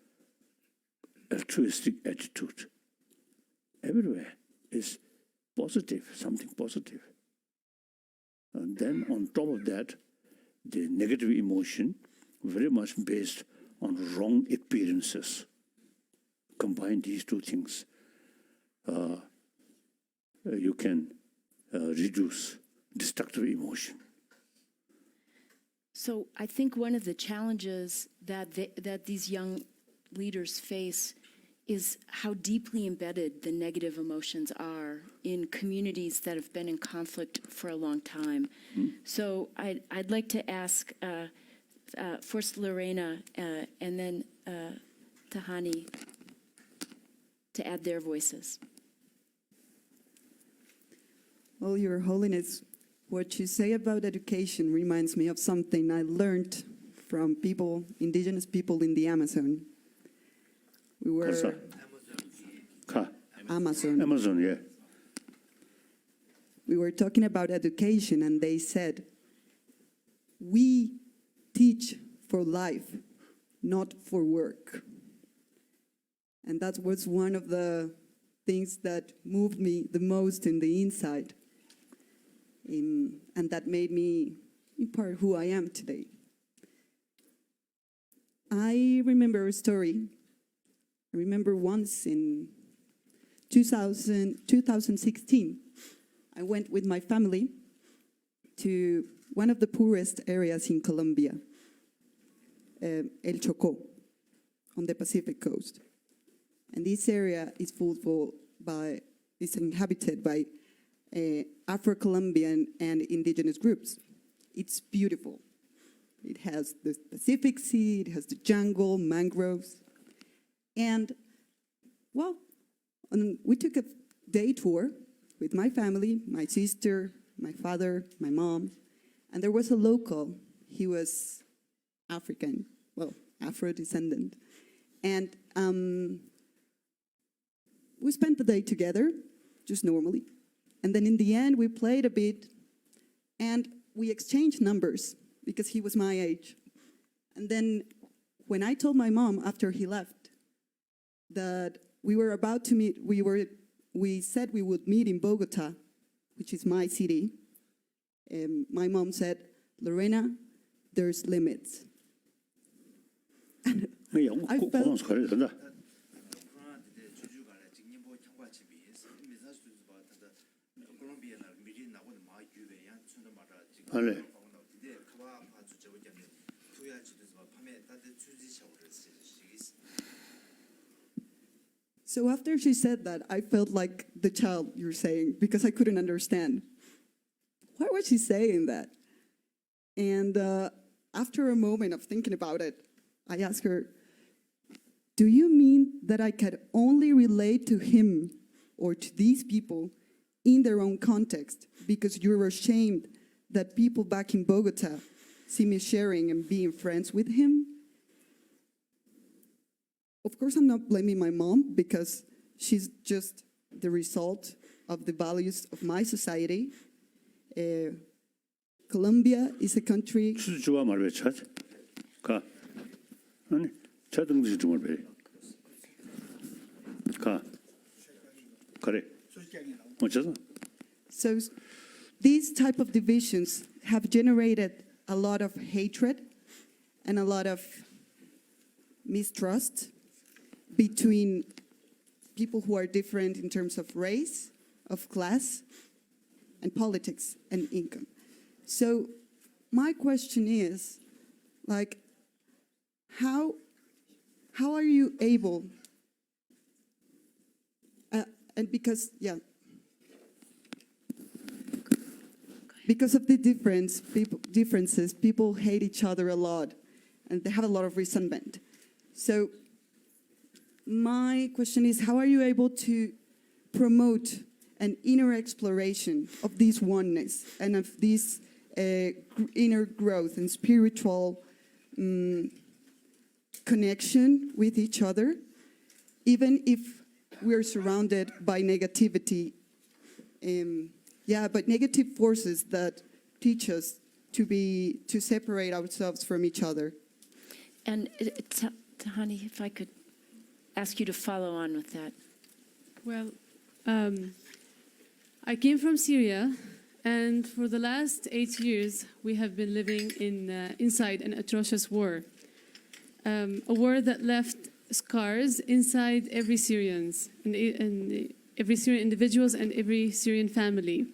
altruistic attitude, everywhere is positive, something positive. And then on top of that, the negative emotion, very much based on wrong appearances. Combine these two things, you can reduce destructive emotion. So I think one of the challenges that these young leaders face is how deeply embedded the negative emotions are in communities that have been in conflict for a long time. So I'd like to ask first Lorena and then Tahani to add their voices. Well, Your Holiness, what you say about education reminds me of something I learned from people, indigenous people in the Amazon. We were Amazon, yeah. We were talking about education, and they said, we teach for life, not for work. And that was one of the things that moved me the most in the inside, and that made me, in part, who I am today. I remember a story. I remember once in 2016, I went with my family to one of the poorest areas in Colombia, El Chocó, on the Pacific coast. And this area is is inhabited by Afro-Colombian and indigenous groups. It's beautiful. It has the Pacific Sea, it has the jungle, mangroves. And, well, we took a day tour with my family, my sister, my father, my mom, and there was a local. He was African, well, Afro-descendant. And we spent the day together, just normally. And then in the end, we played a bit, and we exchanged numbers, because he was my age. And then when I told my mom after he left that we were about to meet, we said we would meet in Bogota, which is my city, my mom said, Lorena, there's limits. And I felt... So after she said that, I felt like the child you're saying, because I couldn't understand. Why was she saying that? And after a moment of thinking about it, I asked her, do you mean that I could only relate to him or to these people in their own context because you're ashamed that people back in Bogota see me sharing and being friends with him? Of course, I'm not blaming my mom because she's just the result of the values of my society. Colombia is a country... So these type of divisions have generated a lot of hatred and a lot of mistrust between people who are different in terms of race, of class, and politics and income. So my question is, like, how are you able, and because of the differences, people hate each other a lot, and they have a lot of resentment. So my question is, how are you able to promote an inner exploration of this oneness and of this inner growth and spiritual connection with each other, even if we're surrounded by negativity, but negative forces that teach us to separate ourselves from each other? And Tahani, if I could ask you to follow on with that. Well, I came from Syria, and for the last 8 years, we have been living inside an atrocious war. A war that left scars inside every Syrian, and every Syrian individuals and every Syrian family.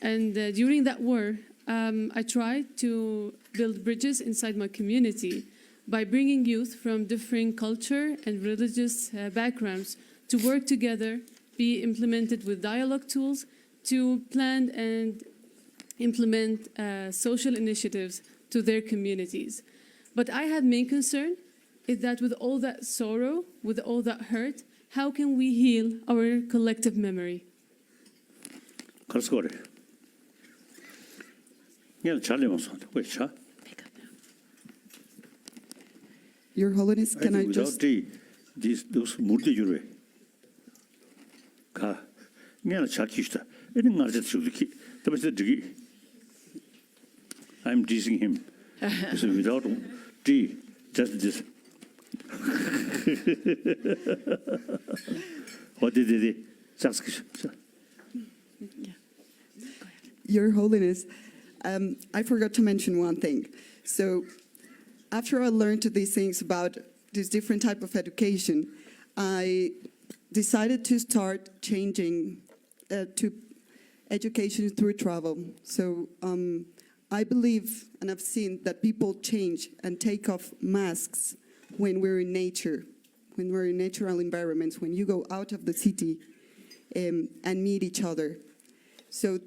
And during that war, I tried to build bridges inside my community, by bringing youth from different culture and religious backgrounds to work together, be implemented with dialogue tools to plan and implement social initiatives to their communities. But I had main concern is that with all that sorrow, with all that hurt, how can we heal our collective memory? Your Holiness, can I just... those multi-jure. I'm teasing him. So without D, just this. What did they? Your Holiness, I forgot to mention one thing. So after I learned these things about this different type of education, I decided to start changing to education through travel. So I believe, and I've seen, that people change and take off masks when we're in nature, when we're in natural environments, when you go out of the city and meet each other. So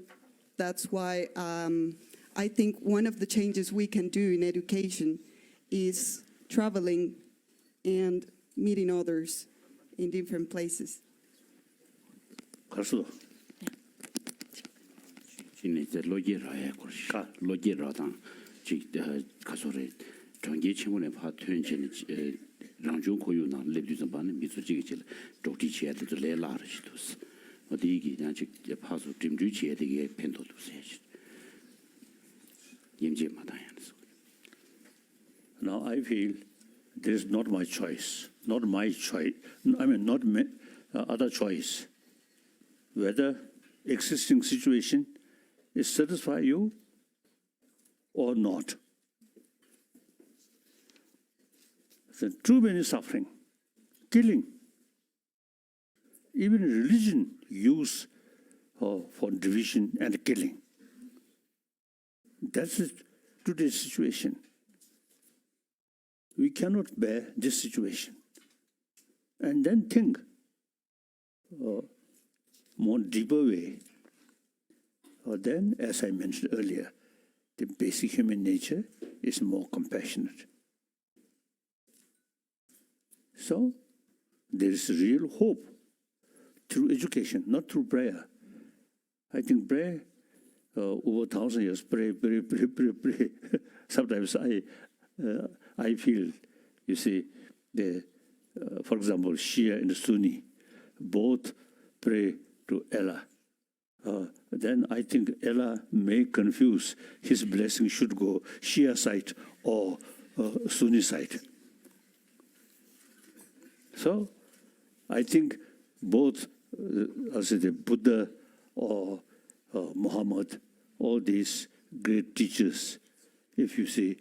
that's why I think one of the changes we can do in education is traveling and meeting others in different places. Now I feel there is not my choice, not my choice, I mean not other choice, whether existing situation is satisfy you or not. There's too many suffering, killing. Even religion used for division and killing. That's today's situation. We cannot bear this situation. And then think more deeper way. Then, as I mentioned earlier, the basic human nature is more compassionate. So, there is real hope through education, not through prayer. I think prayer, over 1,000 years, pray. Sometimes I feel, you see, for example, Shia and Sunni, both pray to Allah. Then I think Allah may confuse, his blessing should go Shia side or Sunni side. So I think both the Buddha or Muhammad, all these great teachers, if you see,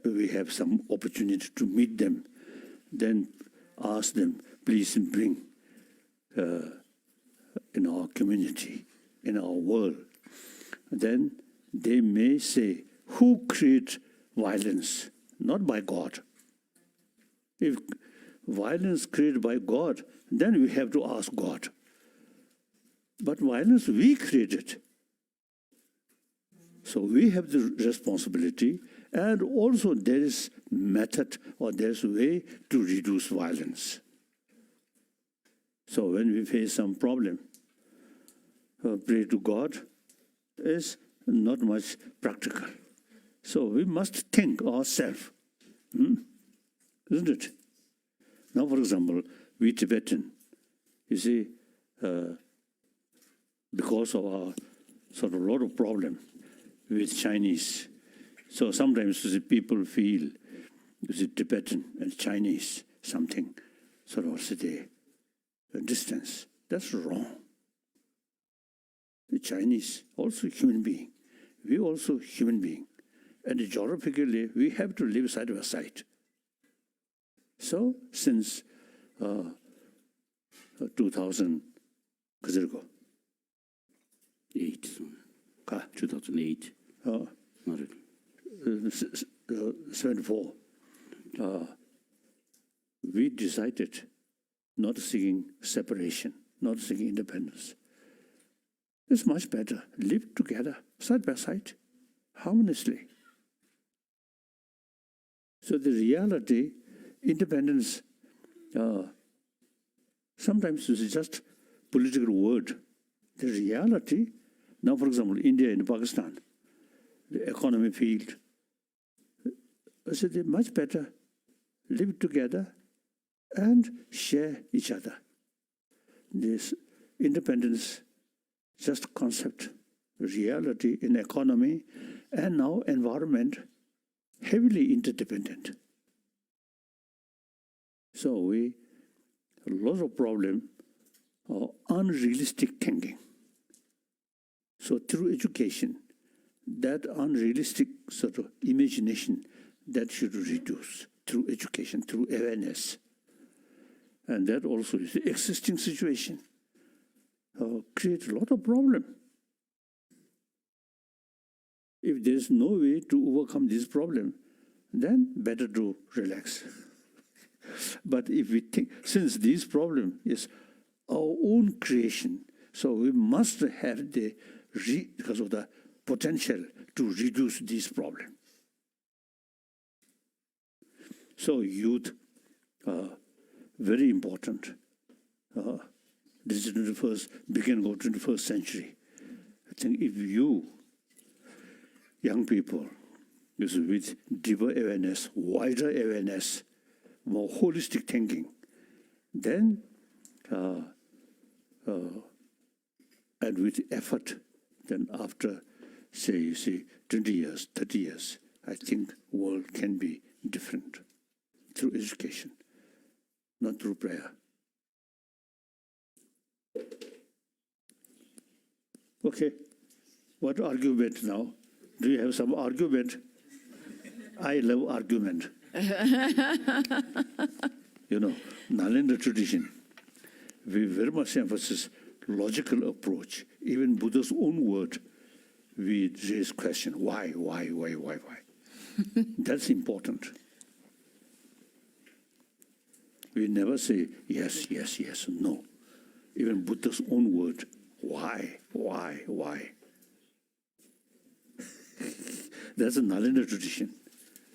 we have some opportunity to meet them, then ask them, please bring in our community, in our world. Then they may say, who created violence? Not by God. If violence created by God, then we have to ask God. But violence we created. So we have the responsibility, and also there is method or there's a way to reduce violence. So when we face some problem, pray to God is not much practical. So we must think ourselves, isn't it? Now, for example, we Tibetan, you see, because of our sort of lot of problem with Chinese, so sometimes the people feel the Tibetan and Chinese something sort of a distance. That's wrong. The Chinese also human being. We also human being. And geographically, we have to live side by side. So, since 2000, 2008. 1974, we decided not seeking separation, not seeking independence. It's much better. Live together, side by side, harmoniously. So the reality, independence, sometimes is just political word. The reality, now for example, India and Pakistan, the economy field, I said they're much better. Live together and share each other. This independence, just concept, reality in economy, and now environment, heavily interdependent. So we, a lot of problem, unrealistic thinking. So through education, that unrealistic sort of imagination, that should reduce through education, through awareness. And that also is the existing situation. Creates a lot of problem. If there's no way to overcome this problem, then better to relax. But if we think, since this problem is our own creation, so we must have the, because of the potential to reduce this problem. So youth, very important. This is the beginning of 21st century. I think if you, young people, is with deeper awareness, wider awareness, more holistic thinking, then, and with effort, then after, say, you see, 20 years, 30 years, I think world can be different through education, not through prayer. Okay, what argument now? Do you have some argument? I love argument. You know, Nalanda tradition, we very much emphasize logical approach. Even Buddha's own word, we raise question, why? That's important. We never say yes, no. Even Buddha's own word, why? That's a Nalanda tradition.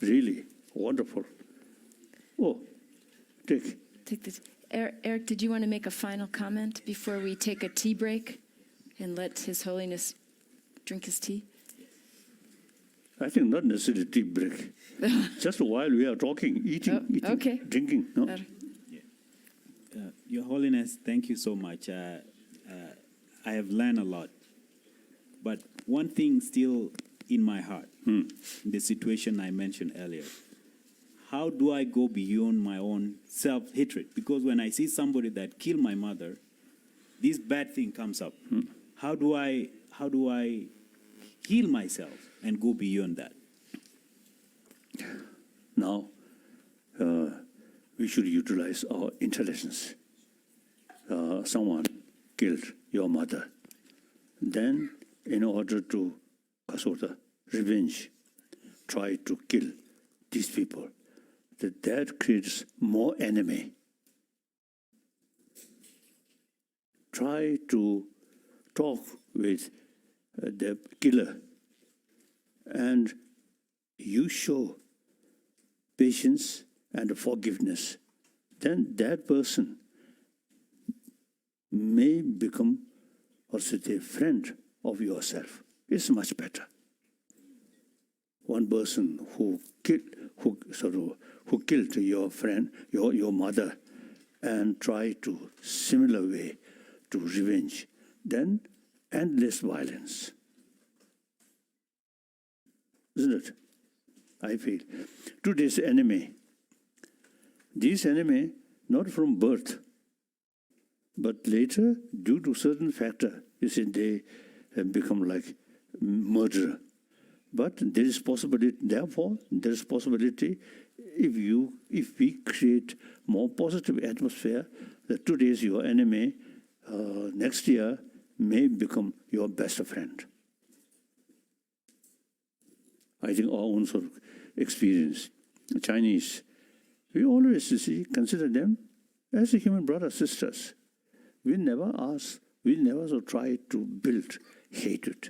Really wonderful. Oh, take this. Eric, did you want to make a final comment before we take a tea break and let His Holiness drink his tea? I think not necessarily tea break. Just while we are talking, eating, okay. Drinking. No? Your Holiness, thank you so much. I have learned a lot. But one thing still in my heart, the situation I mentioned earlier. How do I go beyond my own self-hatred? Because when I see somebody that killed my mother, this bad thing comes up. How do I heal myself and go beyond that? Now, we should utilize our intelligence. Someone killed your mother. Then, in order to sort of revenge, try to kill these people. That creates more enemy. Try to talk with the killer, and you show patience and forgiveness. Then that person may become also a friend of yourself. It's much better. One person who killed your friend, your mother, and try to similar way to revenge, then endless violence. Isn't it? I feel. Today's enemy, this enemy not from birth, but later due to certain factor, you see, they have become like murderer. But there is possibility, therefore, there is possibility if we create more positive atmosphere, that today is your enemy, next year may become your best friend. I think our own sort of experience. Chinese, we always consider them as human brothers, sisters. We never try to build hatred.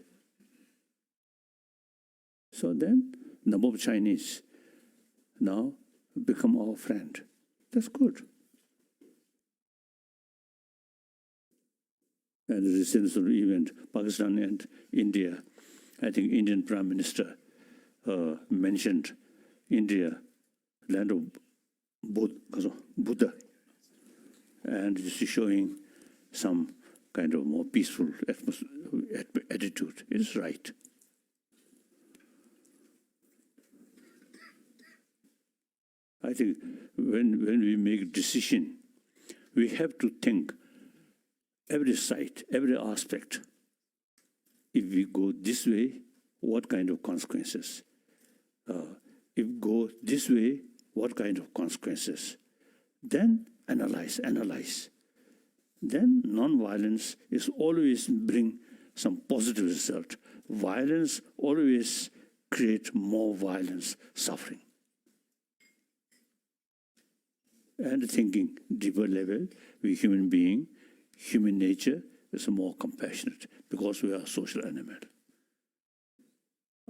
So then, number of Chinese now become our friend. That's good. And the recent sort of event, Pakistan and India, I think Indian Prime Minister mentioned India, land of Buddha, and this is showing some kind of more peaceful attitude. It is right. I think when we make decision, we have to think every side, every aspect. If we go this way, what kind of consequences? If go this way, what kind of consequences? Then analyze. Then non-violence is always bring some positive result. Violence always create more violence, suffering. And thinking deeper level, we human being, human nature is more compassionate because we are a social animal.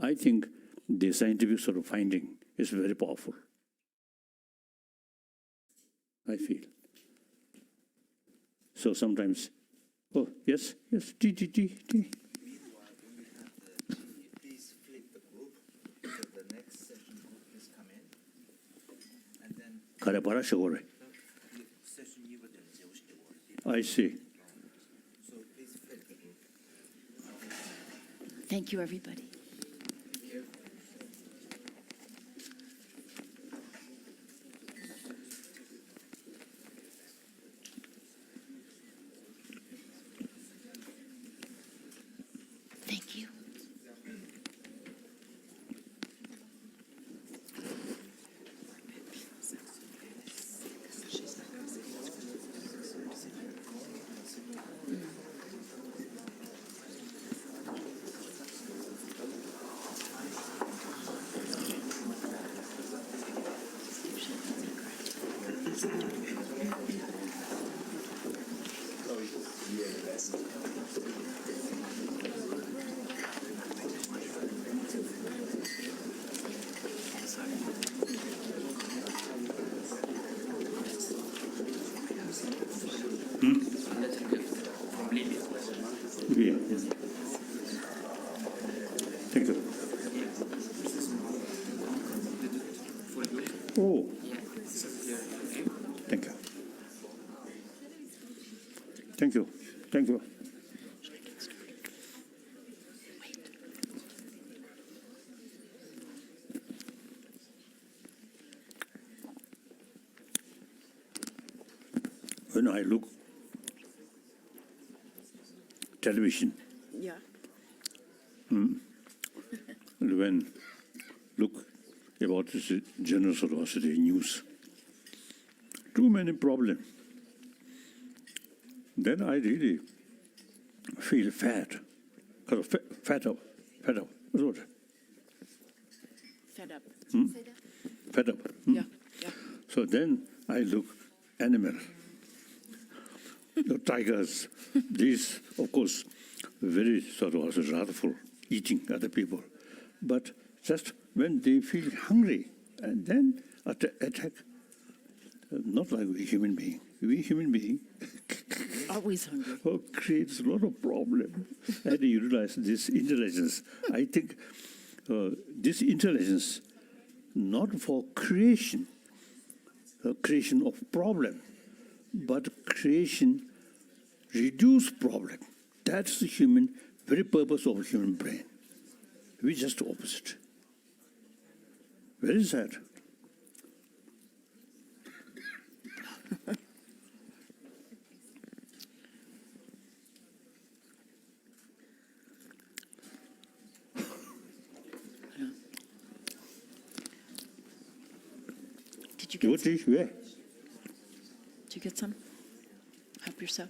I think the scientific sort of finding is very powerful. I feel. So sometimes, oh, yes, T. Please flip the group so the next session group is come in. And then session you would do. I see. So please flip the group. Thank you, everybody. Thank you. Yeah. Thank you. Oh. Thank you. Thank you. Thank you. When I look television, Yeah. When look about this generosity news, too many problems. Then I really feel fat up. What's that? Fed up. Fed up. Yeah. So then I look animal. The tigers, these, of course, very sort of also wrathful, eating other people. But just when they feel hungry, and then attack, not like we human being. We human being Always hungry. Creates a lot of problem. And you realize this intelligence. I think this intelligence, not for creation of problem, but creation reduce problem. That's the very purpose of human brain. We just opposite. Very sad. Did you get some? Did you get some? Help yourself.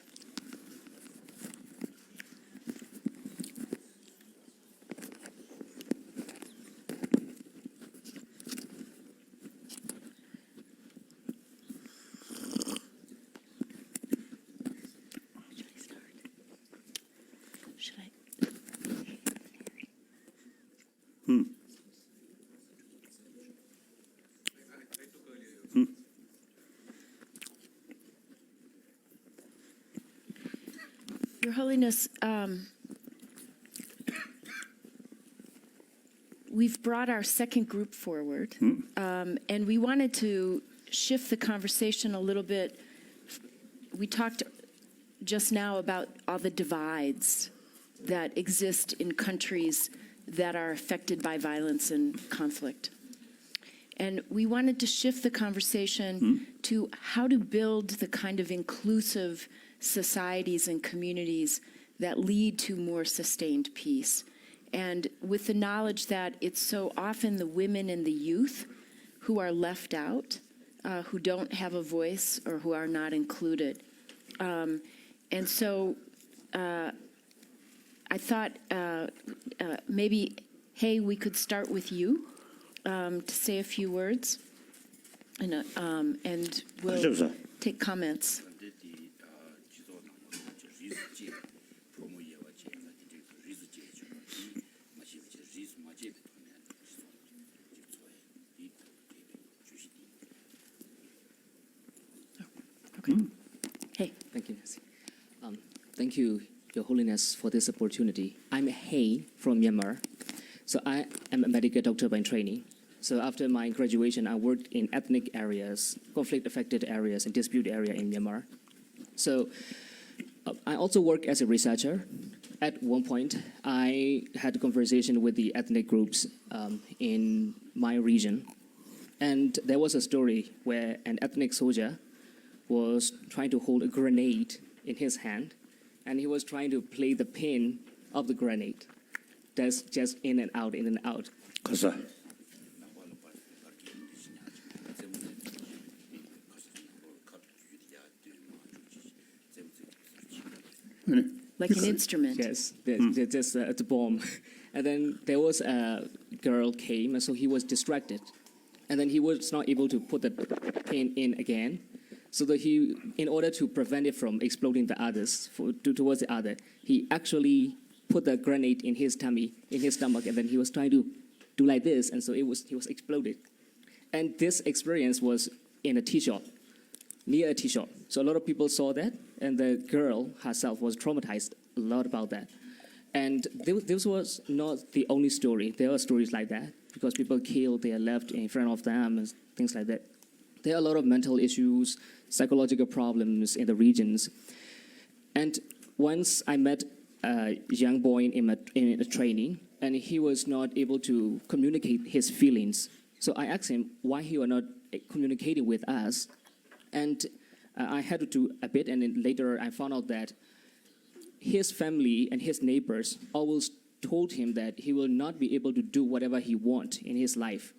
Your Holiness, we've brought our second group forward, and we wanted to shift the conversation a little bit. We talked just now about all the divides that exist in countries that are affected by violence and conflict. And we wanted to shift the conversation to how to build the kind of inclusive societies and communities that lead to more sustained peace. And with the knowledge that it's so often the women and the youth who are left out, who don't have a voice or who are not included. And so I thought maybe, hey, we could start with you to say a few words, and we'll take comments. Okay. Hey. Thank you, Nancy. Thank you, Your Holiness, for this opportunity. I'm Hein from Myanmar. So I am a medical doctor by training. So after my graduation, I worked in ethnic areas, conflict-affected areas, and dispute area in Myanmar. So I also work as a researcher. At one point, I had a conversation with the ethnic groups in my region. And there was a story where an ethnic soldier was trying to hold a grenade in his hand, and he was trying to play the pin of the grenade. That's just in and out, in and out. Like an instrument. Yes, just a bomb. And then there was a girl came, and so he was distracted. And then he was not able to put the pin in again. So that he, in order to prevent it from exploding the others, towards the other, he actually put the grenade in his tummy, in his stomach, and then he was trying to do like this, and so he was exploded. And this experience was in a tea shop, near a tea shop. So a lot of people saw that, and the girl herself was traumatized a lot about that. And this was not the only story. There are stories like that, because people killed, they are left in front of them, and things like that. There are a lot of mental issues, psychological problems in the regions. And once I met a young boy in a training, and he was not able to communicate his feelings. So I asked him why he was not communicating with us. And I had to do a bit, and then later I found out that his family and his neighbors always told him that he will not be able to do whatever he wants in his life.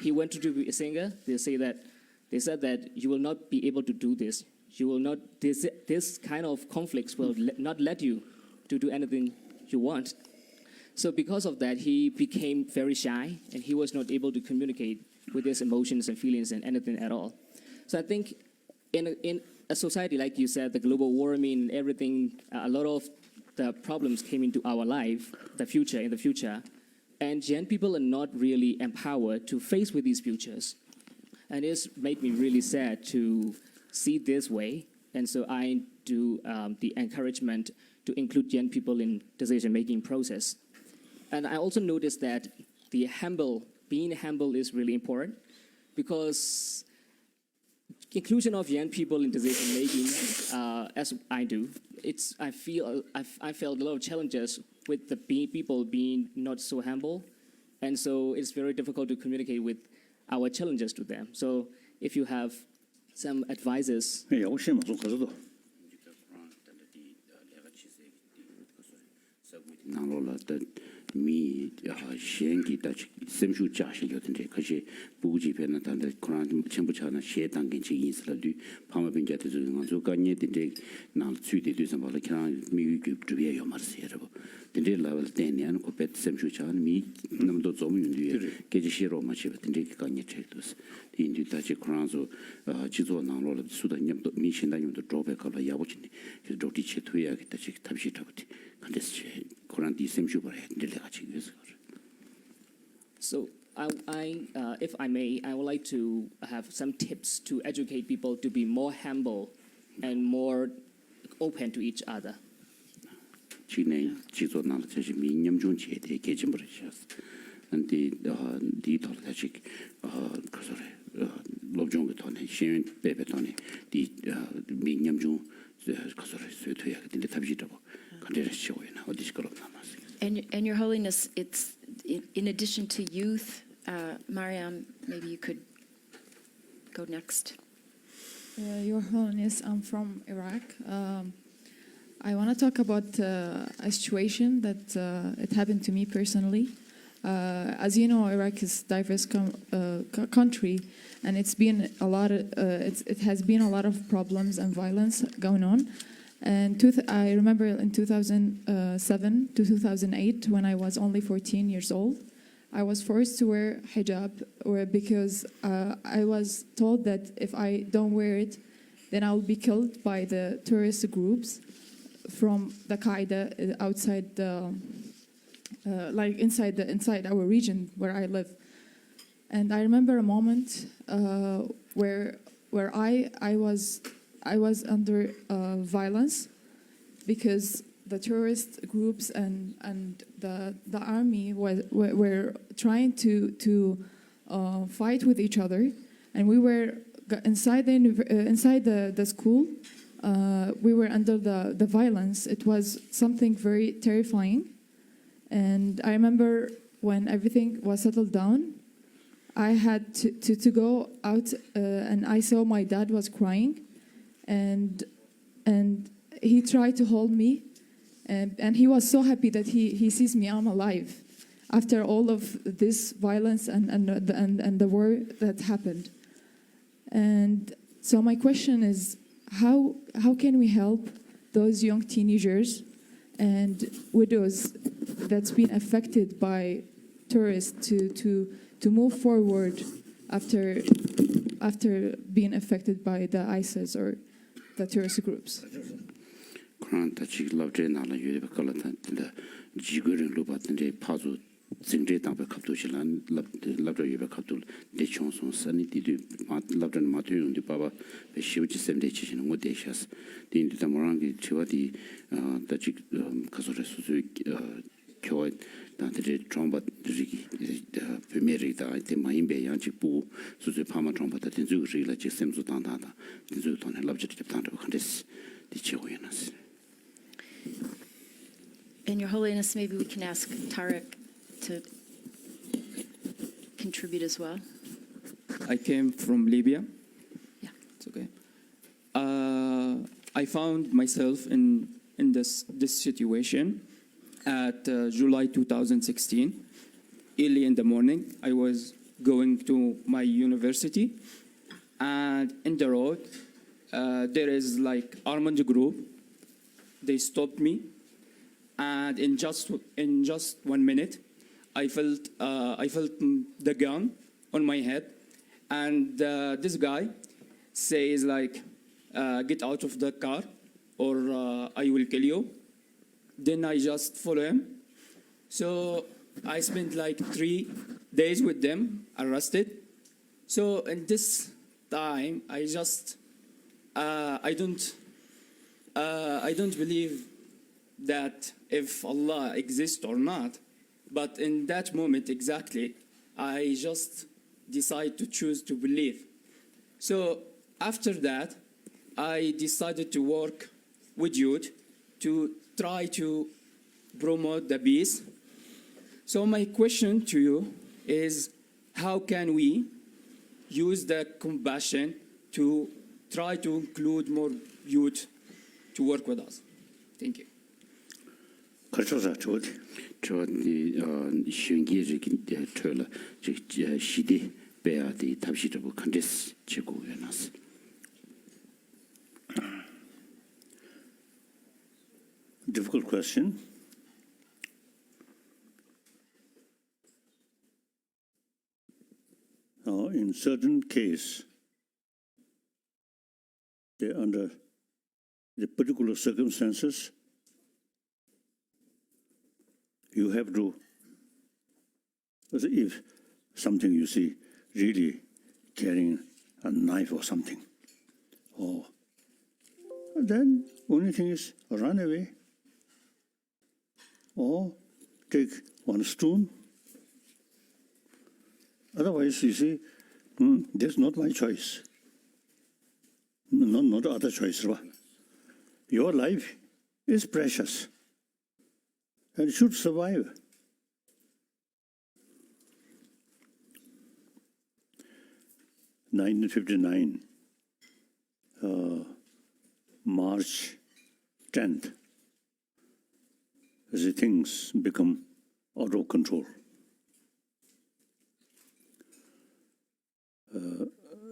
He went to be a singer. They said that you will not be able to do this. You will not. This kind of conflicts will not let you to do anything you want. So because of that, he became very shy, and he was not able to communicate with his emotions and feelings and anything at all. So I think in a society, like you said, the global warming, everything, a lot of the problems came into our life, in the future, and young people are not really empowered to face with these futures. And it's made me really sad to see this way. And so I do the encouragement to include young people in decision-making process. And I also noticed that being humble is really important, because inclusion of young people in decision-making, as I do, I felt a lot of challenges with the people being not so humble. And so it's very difficult to communicate with our challenges to them. So if you have some advices. mi shengi da semshu jashi yo den kashi buji pen da da kuran chenbu cha na she dang gen chi yin sla du pama bin ja de zeng zo ga nye de na chu de de sam ba la kan mi yu gu de yo mar se ro de level den yan ko pet semshu cha mi nam do zo mu yun ge ji shi ro ma chi de de ga nye che dos de yin da chi kuran zo ji zo na lo su da nyam do mi shin da yum do drop ka la ya bo chi ni do ti che tu ya ge ta chi ta shi ta ti kan des che kuran di semshu ba de le ga chi ge. So if I may, I would like to have some tips to educate people to be more humble and more open to each other. 지내 지도나를 다시 민념중 제대 개진버리셨어. 근데 디토를 다시 그소래 롭종의 돈에 시행 배배 돈에 디 민념중 그소래 수도야 근데 답지라고 간절히 쉬고이나 어디서 그런 남았어요. And Your Holiness, it's in addition to youth, Mariam, maybe you could go next. Your Holiness, I'm from Iraq. I want to talk about a situation that it happened to me personally. As you know, Iraq is a diverse country, and it's been a lot. It has been a lot of problems and violence going on. And I remember in 2007 to 2008, when I was only 14 years old, I was forced to wear hijab, because I was told that if I don't wear it, then I will be killed by the terrorist groups from the Qaeda outside the, inside our region where I live. And I remember a moment where I was under violence, because the terrorist groups and the army were trying to fight with each other, and we were inside the school. We were under the violence. It was something very terrifying, and I remember when everything was settled down, I had to go out, and I saw my dad was crying, and he tried to hold me, and he was so happy that he sees me, I'm alive, after all of this violence and the war that happened. And so my question is, how can we help those young teenagers and widows that's been affected by terrorists to move forward after being affected by the ISIS or the terrorist groups? And Your Holiness, maybe we can ask Tarek to contribute as well. I came from Libya. Yeah. It's okay. I found myself in this situation at July 2016. Early in the morning, I was going to my university, and in the road, there is like armed group. They stopped me, and in just 1 minute, I felt the gun on my head, and this guy says like, "Get out of the car, or I will kill you." Then I just follow him. So I spent like 3 days with them, arrested. So in this time, I just I don't believe that if Allah exists or not, but in that moment exactly, I just decide to choose to believe. So after that, I decided to work with youth to try to promote the peace. So my question to you is, how can we use the compassion to try to include more youth to work with us? Thank you. Difficult question. In certain case, they're under the particular circumstances, you have to, if something you see really carrying a knife or something, then only thing is run away. or take one stone. Otherwise, you see, that's not my choice. Not other choice. Your life is precious and should survive. In 1959, March 10th, the things become out of control.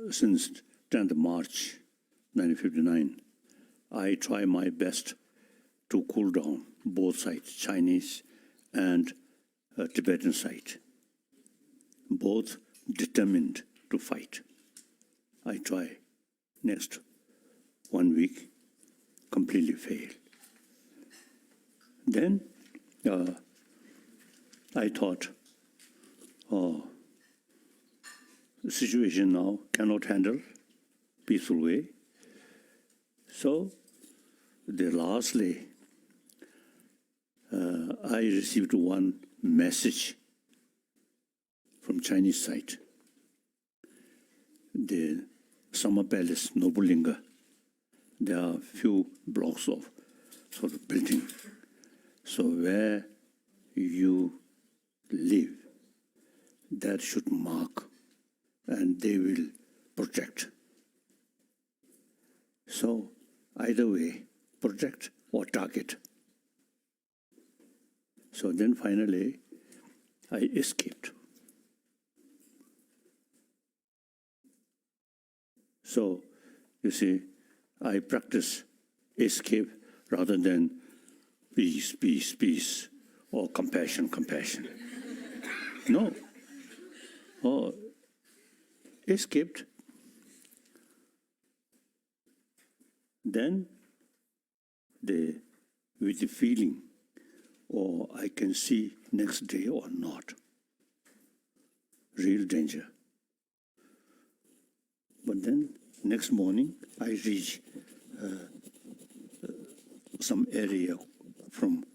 Since 10th March 1959, I try my best to cool down both sides, Chinese and Tibetan side. Both determined to fight. I try. Next 1 week, completely fail. Then I thought, the situation now cannot handle peaceful way. So, lastly, I received one message from Chinese side. The Summer Palace, Nobulinga, there are few blocks of sort of building. So where you live, that should mark, and they will protect. So either way, protect or target. So then finally, I escaped. So, you see, I practice escape rather than peace, peace, peace, or compassion, compassion. No. Oh, escaped. Then, with the feeling, or I can see next day or not. Real danger. But then, next morning, I reach some area from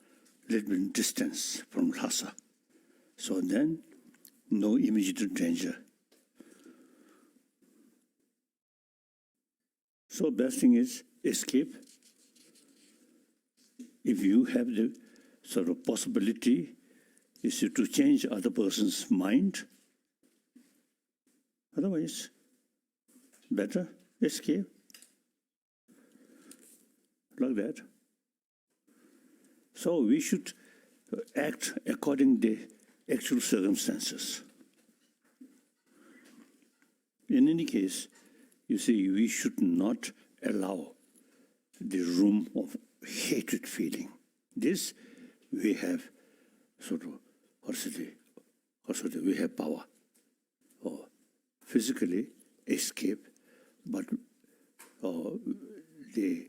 little bit distance from Lhasa. So then, no immediate danger. So best thing is escape. If you have the sort of possibility is to change other person's mind. Otherwise, better escape. Like that. So we should act according to the actual circumstances. In any case, you see, we should not allow the room of hatred feeling. This we have sort of, we have power. Or physically escape, but the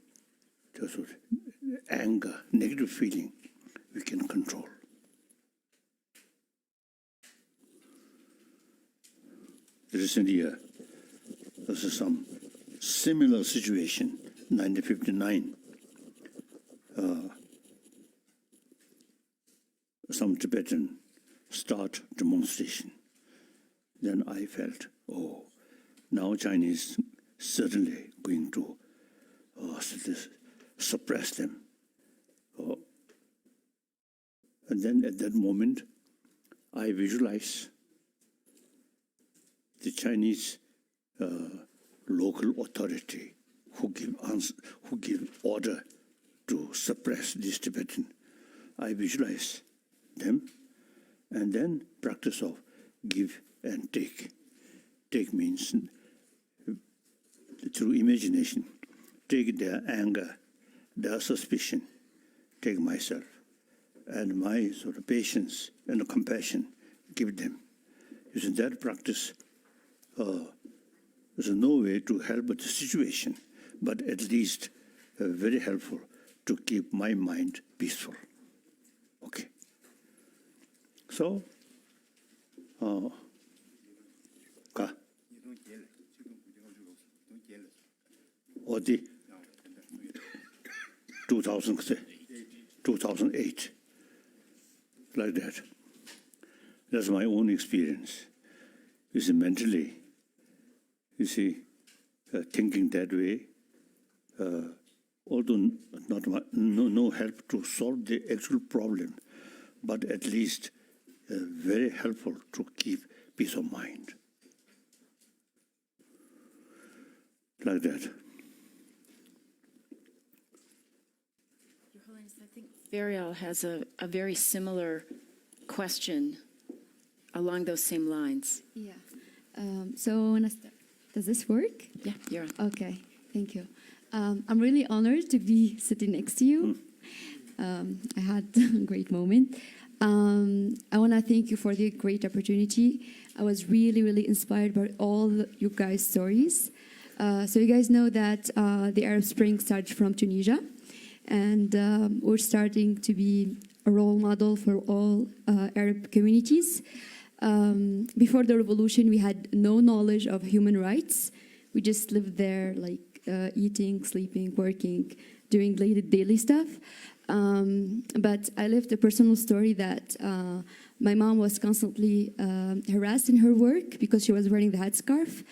anger, negative feeling, we can control. Recent year, this is some similar situation, 1959. Some Tibetan start demonstration. Then I felt, oh, now Chinese certainly going to suppress them. And then at that moment, I visualize the Chinese local authority who give order to suppress these Tibetan. I visualize them, and then practice of give and take. Take means through imagination. Take their anger, their suspicion. Take myself and my sort of patience and compassion. Give them. Using that practice, there's no way to help the situation, but at least very helpful to keep my mind peaceful. Okay. So, 어디 2008. like that. That's my own experience. You see, mentally, you see, thinking that way, although no help to solve the actual problem, but at least very helpful to keep peace of mind. Like that. Your Holiness, I think Varial has a very similar question along those same lines. Yeah. So when I start, does this work? Yeah, you're on. Okay, thank you. I'm really honored to be sitting next to you. I had a great moment. I want to thank you for the great opportunity. I was really, really inspired by all you guys' stories. So you guys know that the Arab Spring started from Tunisia, and we're starting to be a role model for all Arab communities. Before the revolution, we had no knowledge of human rights. We just lived there, like eating, sleeping, working, doing daily stuff. But I lived a personal story that my mom was constantly harassed in her work because she was wearing the headscarf.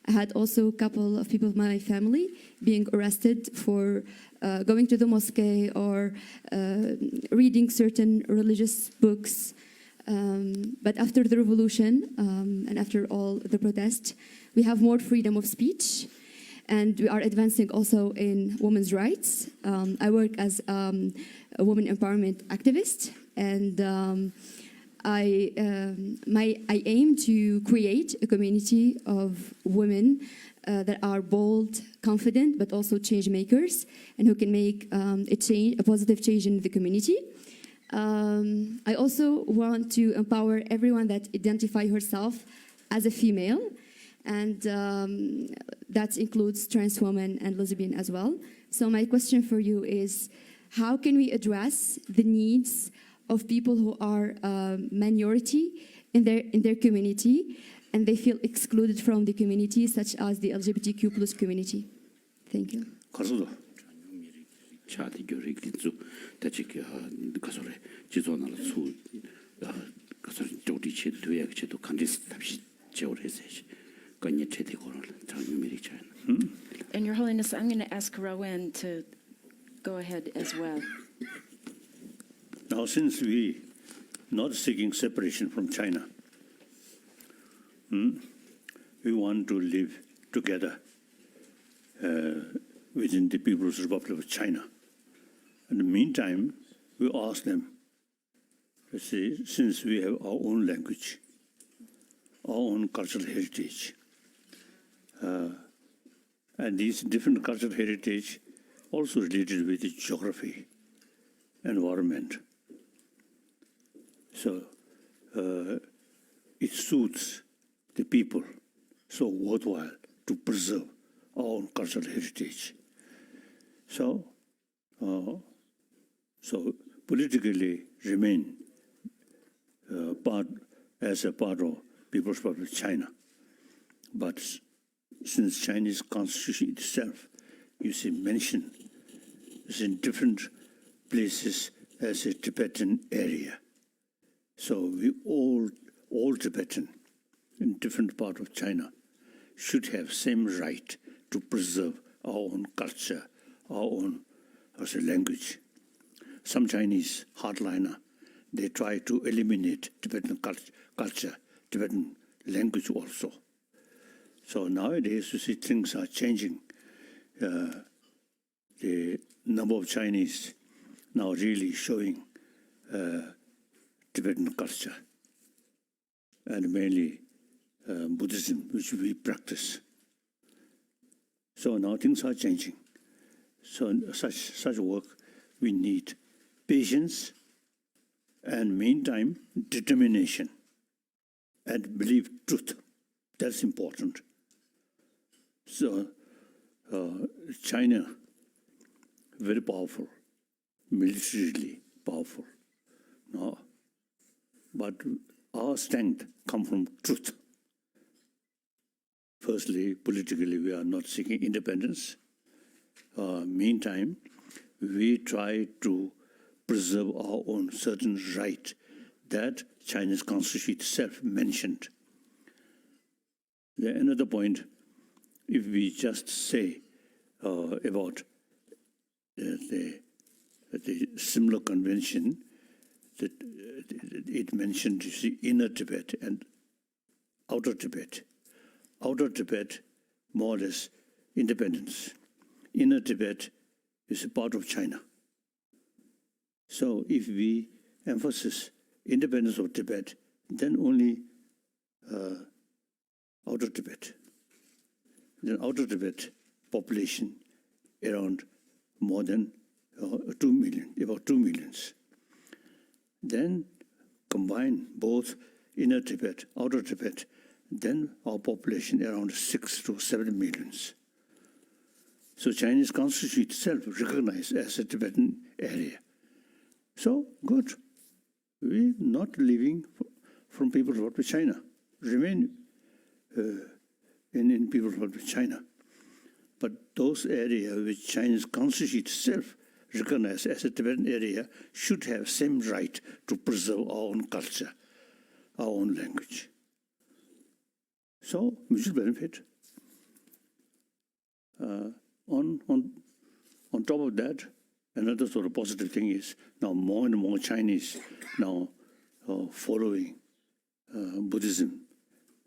I had also a couple of people of my family being arrested for going to the mosque or reading certain religious books. But after the revolution and after all the protests, we have more freedom of speech, and we are advancing also in women's rights. I work as a women empowerment activist, and I aim to create a community of women that are bold, confident, but also change makers, and who can make a positive change in the community. I also want to empower everyone that identify herself as a female, and that includes trans women and lesbian as well. So my question for you is, how can we address the needs of people who are minority in their community, and they feel excluded from the community, such as the LGBTQ+ community? Thank you. And Your Holiness, I'm going to ask Rowan to go ahead as well. Now, since we not seeking separation from China, we want to live together within the People's Republic of China. In the meantime, we ask them, since we have our own language, our own cultural heritage, and these different cultural heritage also related with the geography, environment. So it suits the people so worthwhile to preserve our own cultural heritage. So politically remain as a part of People's Republic of China. But since Chinese constitution itself, you see, mentioned is in different places as a Tibetan area. So we all Tibetan in different part of China should have same right to preserve our own culture, our own language. Some Chinese hardliner, they try to eliminate Tibetan culture, Tibetan language also. So nowadays, you see, things are changing. The number of Chinese now really showing Tibetan culture, and mainly Buddhism, which we practice. So now things are changing. So such work, we need patience, and meantime, determination, and believe truth. That's important. So China, very powerful, militarily powerful. No, but our strength comes from truth. Firstly, politically, we are not seeking independence. Meantime, we try to preserve our own certain right that Chinese constitution itself mentioned. Another point, if we just say about the similar convention, that it mentioned, you see, inner Tibet and outer Tibet. Outer Tibet, more or less, independence. Inner Tibet is a part of China. So if we emphasize independence of Tibet, then only outer Tibet. Then outer Tibet population around more than 2 million, about 2 millions. Then combine both inner Tibet, outer Tibet, then our population around 6 to 7 millions. So Chinese constitution itself recognized as a Tibetan area. So good. We're not living from People's Republic of China. Remain in People's Republic of China. But those areas which Chinese constitution itself recognized as a Tibetan area should have same right to preserve our own culture, our own language. So mutual benefit. On top of that, another sort of positive thing is now more and more Chinese now following Buddhism,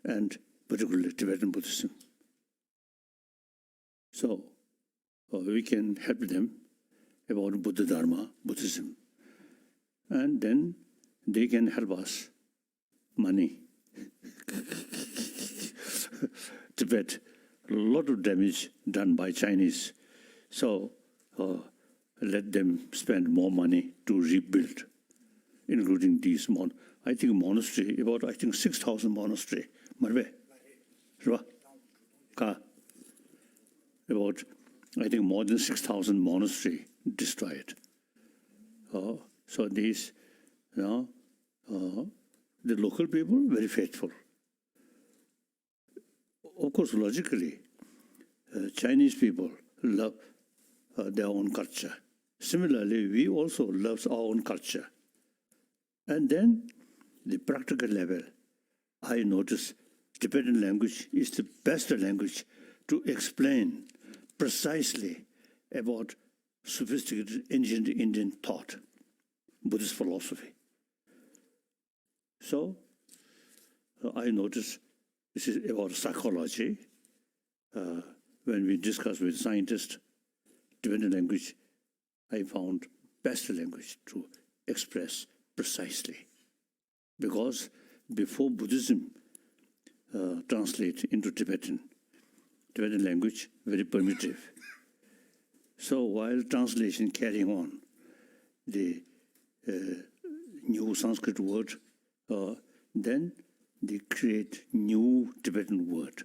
and particularly Tibetan Buddhism. So we can help them about Buddha Dharma, Buddhism. And then they can help us money. Tibet, a lot of damage done by Chinese. So let them spend more money to rebuild, including these monastery, about 6,000 monastery. About more than 6,000 monastery destroyed. So these, the local people very faithful. Of course, logically, Chinese people love their own culture. Similarly, we also love our own culture. And then, the practical level, I notice Tibetan language is the best language to explain precisely about sophisticated ancient Indian thought, Buddhist philosophy. So, I notice this is about psychology. When we discuss with scientists, Tibetan language, I found best language to express precisely. Because before Buddhism translate into Tibetan language, very primitive. So while translation carrying on, the new Sanskrit word, then they create new Tibetan word.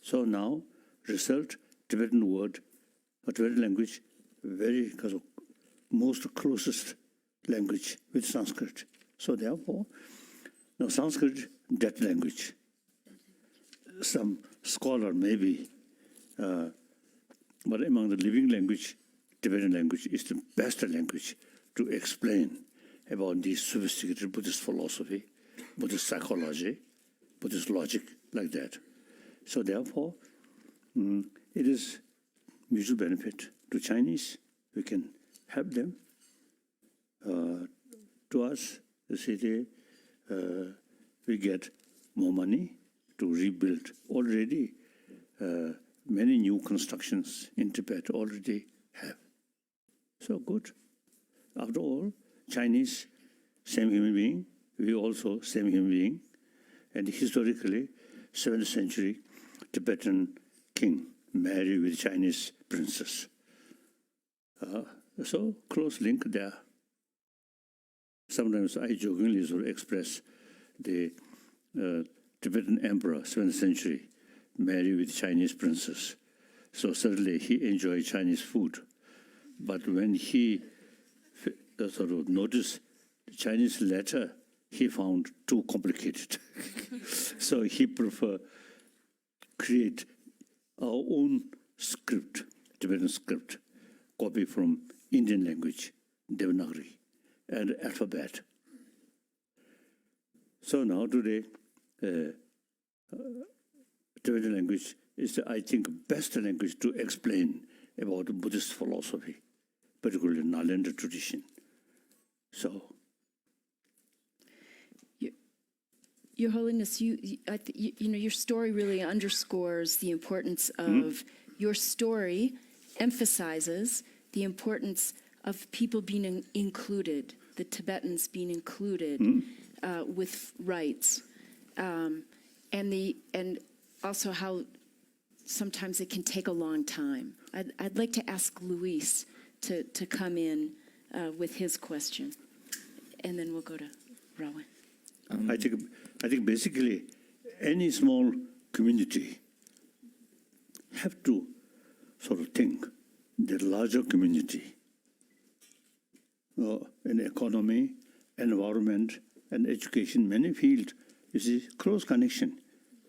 So now, result, Tibetan word, Tibetan language, very most closest language with Sanskrit. So therefore, now Sanskrit, that language. Some scholar maybe, but among the living language, Tibetan language is the best language to explain about this sophisticated Buddhist philosophy, Buddhist psychology, Buddhist logic, like that. So therefore, it is mutual benefit to Chinese. We can help them. To us, the city, we get more money to rebuild. Already, many new constructions in Tibet already have. So good. After all, Chinese, same human being. We also same human being. And historically, 7th century, Tibetan king married with Chinese princess. So close link there. Sometimes I jokingly sort of express the Tibetan emperor, 7th century, married with Chinese princess. So certainly he enjoyed Chinese food. But when he sort of noticed the Chinese letter, he found too complicated. So he preferred create our own script, Tibetan script, copy from Indian language, Devanagari, and alphabet. So now today, Tibetan language is, I think, best language to explain about Buddhist philosophy, particularly Nalanda tradition. So, Your Holiness, you know, your story really underscores the importance of your story, emphasizes the importance of people being included, the Tibetans being included with rights, and also how sometimes it can take a long time. I'd like to ask Luis to come in with his question, and then we'll go to Rowan. I think basically any small community have to sort of think the larger community in economy, environment, and education, many fields, you see, close connection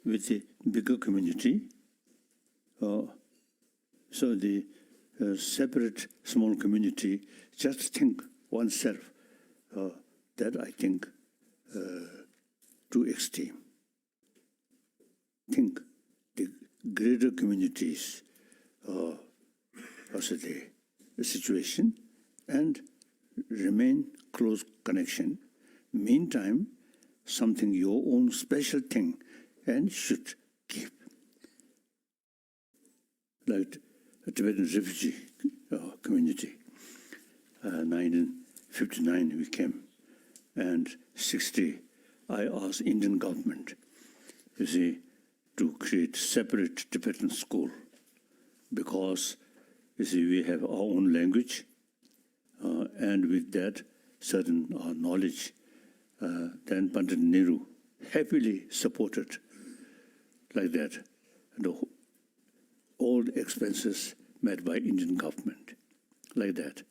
with the bigger community. So the separate small community, just think oneself, that I think too extreme. Think the greater communities, also the situation, and remain close connection. Meantime, something your own special thing, and should keep. Like the Tibetan refugee community. 1959 we came, and 60 I asked Indian government, you see, to create separate Tibetan school, because you see we have our own language, and with that certain knowledge. Then Pandit Nehru happily supported like that, and all the expenses met by Indian government, like that.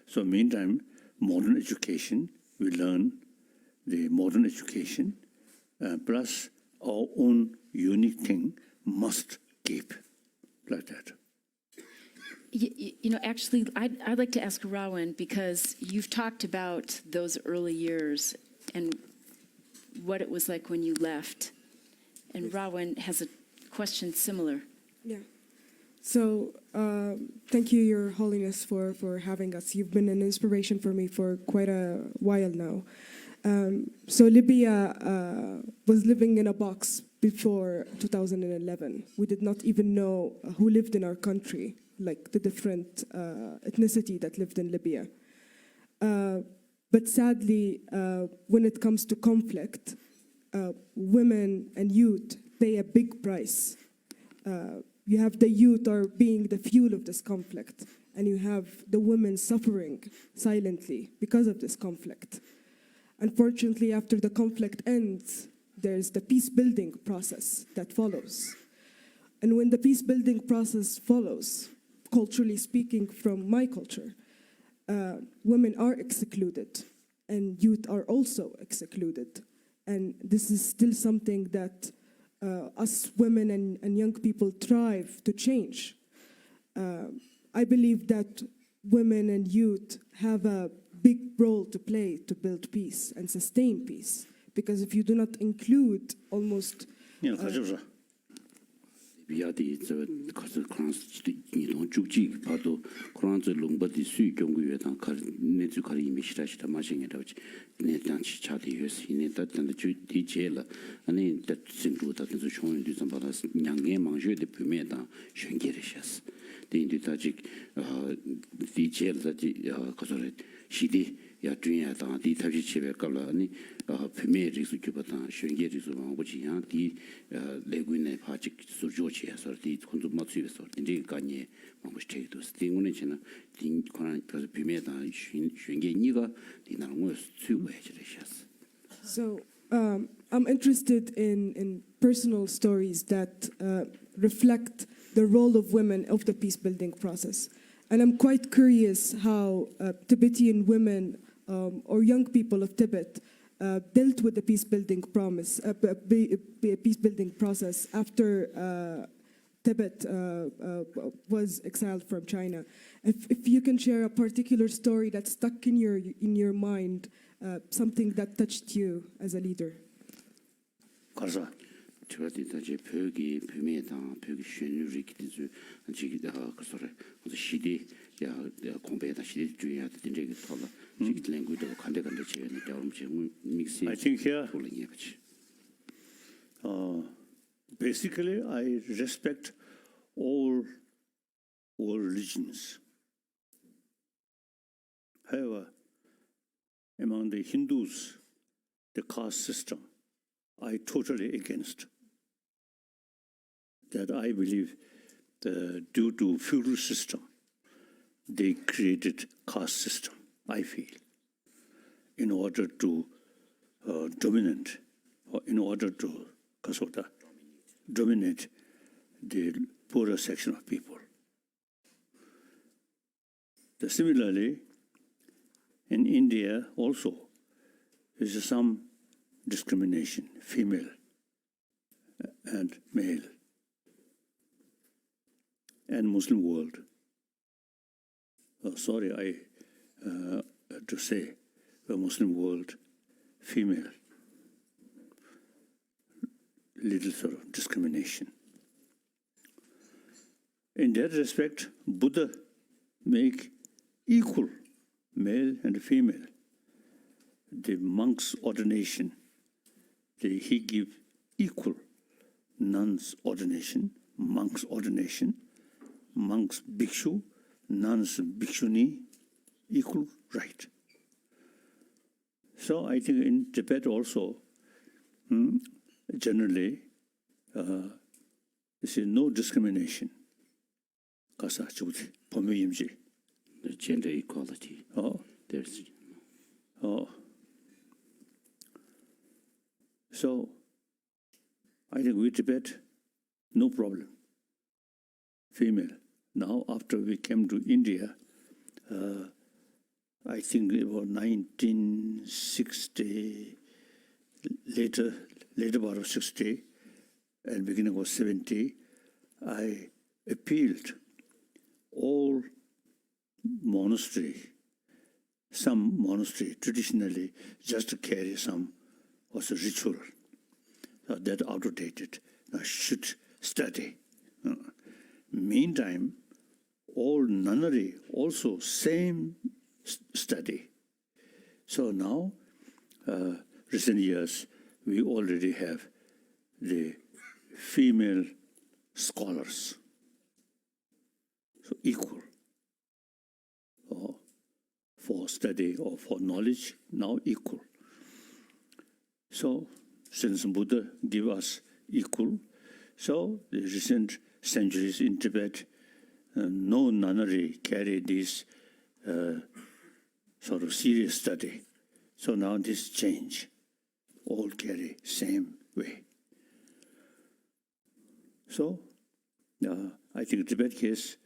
So meantime, modern education, we learn the modern education, plus our own unique thing must keep, like that. You know, actually, I'd like to ask Rowan, because you've talked about those early years and what it was like when you left. And Rowan has a question similar. Yeah. So thank you, Your Holiness, for having us. You've been an inspiration for me for quite a while now. So Libya was living in a box before 2011. We did not even know who lived in our country, like the different ethnicity that lived in Libya. But sadly, when it comes to conflict, women and youth pay a big price. You have the youth are being the fuel of this conflict, and you have the women suffering silently because of this conflict. Unfortunately, after the conflict ends, there's the peace-building process that follows. And when the peace-building process follows, culturally speaking, from my culture, women are excluded, and youth are also excluded. And this is still something that us women and young people strive to change. I believe that women and youth have a big role to play to build peace and sustain peace. Because if you do not include almost... 비아디 저 가서 크란스 이동 죽지 봐도 크란스 롱바디 수익 경구에다 내주 가리 미시라시다 마싱이라고 내단 치차디 요시 내다단 주디제라 아니 다 진루다 저 총인도 좀 받아 양게 망주의 대표면다宣게르샤스 데인도다직 디제르다지 거절에 시디 야 중요하다 디 탑시 집에 걸라니 premier risu kibata shenge risu wanguchi yang di leguine pachik surjochi asor di kundu matsu besor ndi ganye mangush tegdo stingune chena din konan premier da shenge niga di nango tsuwe chireshas. So I'm interested in personal stories that reflect the role of women of the peace building process, and I'm quite curious how Tibetan women or young people of Tibet dealt with the peace-building process after Tibet was exiled from China. If you can share a particular story that stuck in your mind, something that touched you as a leader. 가서 저한테 벽이 벽에다 벽이 쉔유리 기주 지기다 그소래 그래서 시디 야 공부에다 시디 주의해야 되는데 이게 털라 시기 랭귀지도 간데간데 제는 여러분 지금 믹스 I think here basically I respect all religions. However, among the Hindus, the caste system, I totally against. That I believe due to feudal system, they created caste system, I feel, in order to dominate, or in order to dominate the poorer section of people. Similarly, in India also, there is some discrimination, female and male, and Muslim world. Sorry, I to say the Muslim world, female, little sort of discrimination. In that respect, Buddha make equal male and female. The monk's ordination, he give equal nuns ordination, monk's ordination, monks bhikshu, nuns bhikshuni, equal right. So I think in Tibet also, generally, there is no discrimination. Gender equality. There's. So I think with Tibet, no problem. Female. Now, after we came to India, I think about 1960, later part of 60 and beginning of 70, I appealed all monastery, some monastery traditionally just to carry some was a ritual that outdated. Now should study. Meantime, all nunnery also same study. So now, recent years, we already have the female scholars. So equal for study or for knowledge, now equal. So since Buddha give us equal, so the recent centuries in Tibet, no nunnery carry this sort of serious study. So now this change, all carry same way. So I think Tibet case,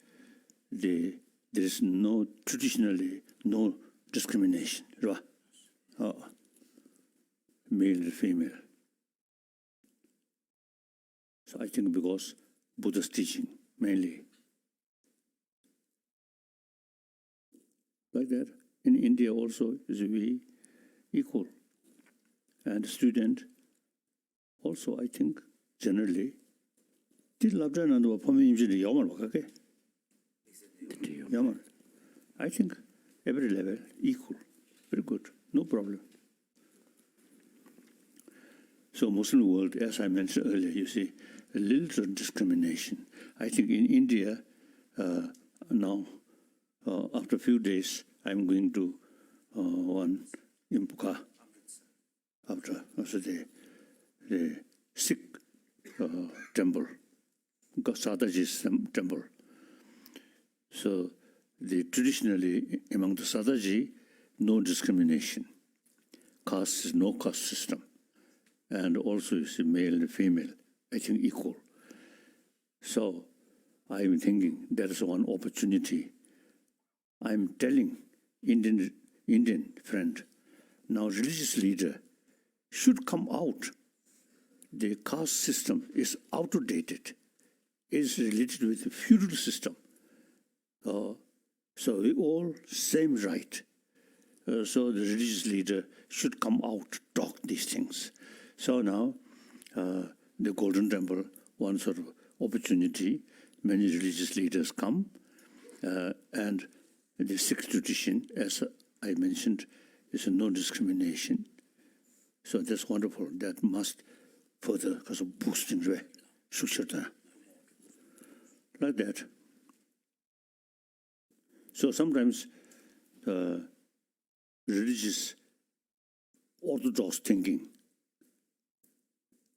there is no traditionally no discrimination, male and female. So I think because Buddha's teaching mainly. Like that, in India also is we equal. And student also, I think, generally, I think every level equal, very good, no problem. So Muslim world, as I mentioned earlier, you see, a little discrimination. I think in India, now, after a few days, I'm going to one Impuka, after also the Sikh temple, Sadaji's temple. So traditionally, among the Sadaji, no discrimination. Caste is no caste system. And also you see male and female, I think equal. So I'm thinking there is one opportunity. I'm telling Indian friend, now religious leader should come out. The caste system is outdated. It is related with the feudal system. So we all same right. So the religious leader should come out, talk these things. So now the Golden Temple, one sort of opportunity. Many religious leaders come, and the sixth tradition, as I mentioned, is a no discrimination. So that's wonderful. That must further because of boosting the Shushata. Like that. So sometimes religious orthodox thinking,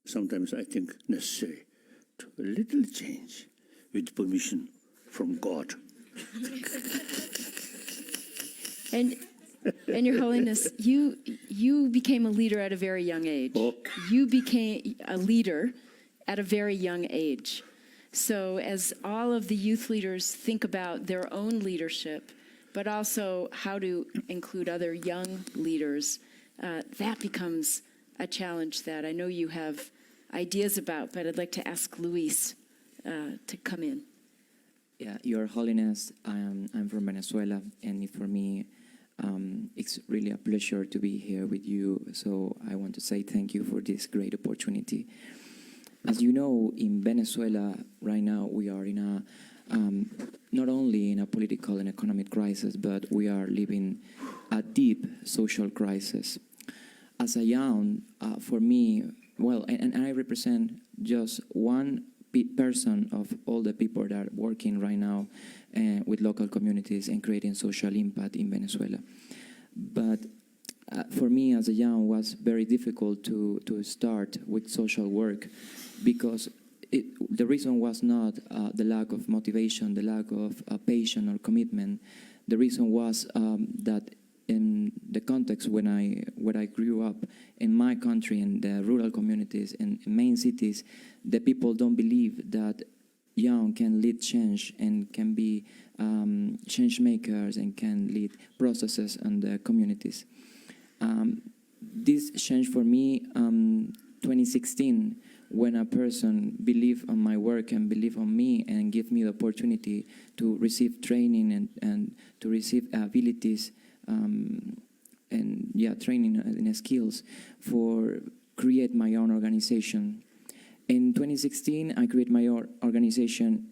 sometimes I think necessary to a little change with permission from God. And Your Holiness, you became a leader at a very young age. Oh. You became a leader at a very young age. So as all of the youth leaders think about their own leadership, but also how to include other young leaders, that becomes a challenge that I know you have ideas about, but I'd like to ask Luis to come in. Yeah, Your Holiness, I'm from Venezuela, and for me, it's really a pleasure to be here with you. So I want to say thank you for this great opportunity. As you know, in Venezuela right now, we are in a not only in a political and economic crisis, but we are living a deep social crisis. As a young, for me, well, and I represent just one person of all the people that are working right now with local communities and creating social impact in Venezuela. But for me as a young, was very difficult to start with social work because the reason was not the lack of motivation, the lack of passion or commitment. The reason was that in the context where I grew up in my country, in the rural communities, in main cities, the people don't believe that young can lead change and can be change makers and can lead processes in the communities. This changed for me 2016 when a person believed on my work and believed on me and gave me the opportunity to receive training and to receive abilities training and skills for create my own organization. In 2016, I created my own organization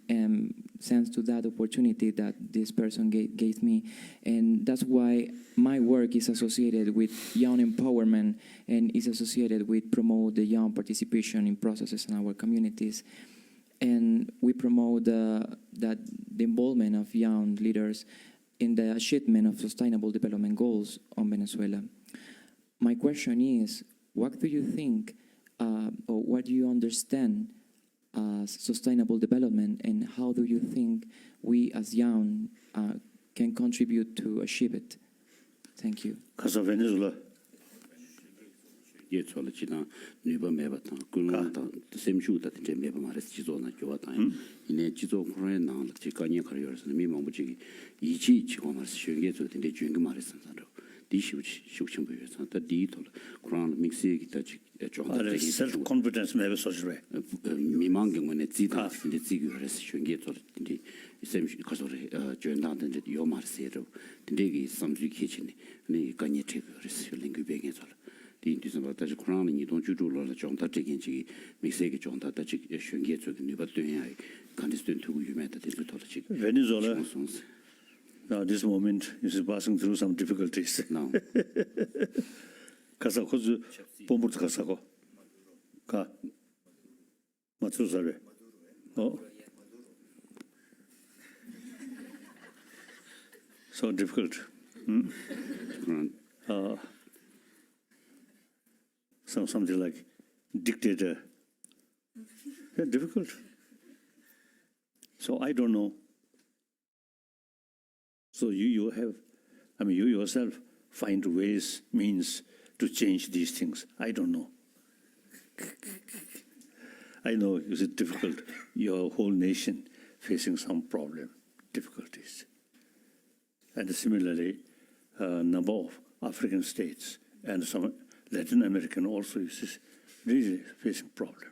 thanks to that opportunity that this person gave me. And that's why my work is associated with young empowerment and is associated with promote the young participation in processes in our communities. And we promote the involvement of young leaders in the achievement of sustainable development goals on Venezuela. My question is, what do you think or what do you understand as sustainable development, and how do you think we as young can contribute to achieve it? Thank you. Because of Venezuela. Self-confidence may be such way. Venezuela, now this moment is passing through some difficulties. No. Kasa kozu pomur kasa ko ka matsu sare. Oh. So difficult. Something like dictator. Yeah, difficult. So I don't know. So you have, you yourself find ways, means to change these things. I don't know. I know it's difficult. Your whole nation facing some problem, difficulties. And similarly, a number of African states and some Latin American also is really facing problem.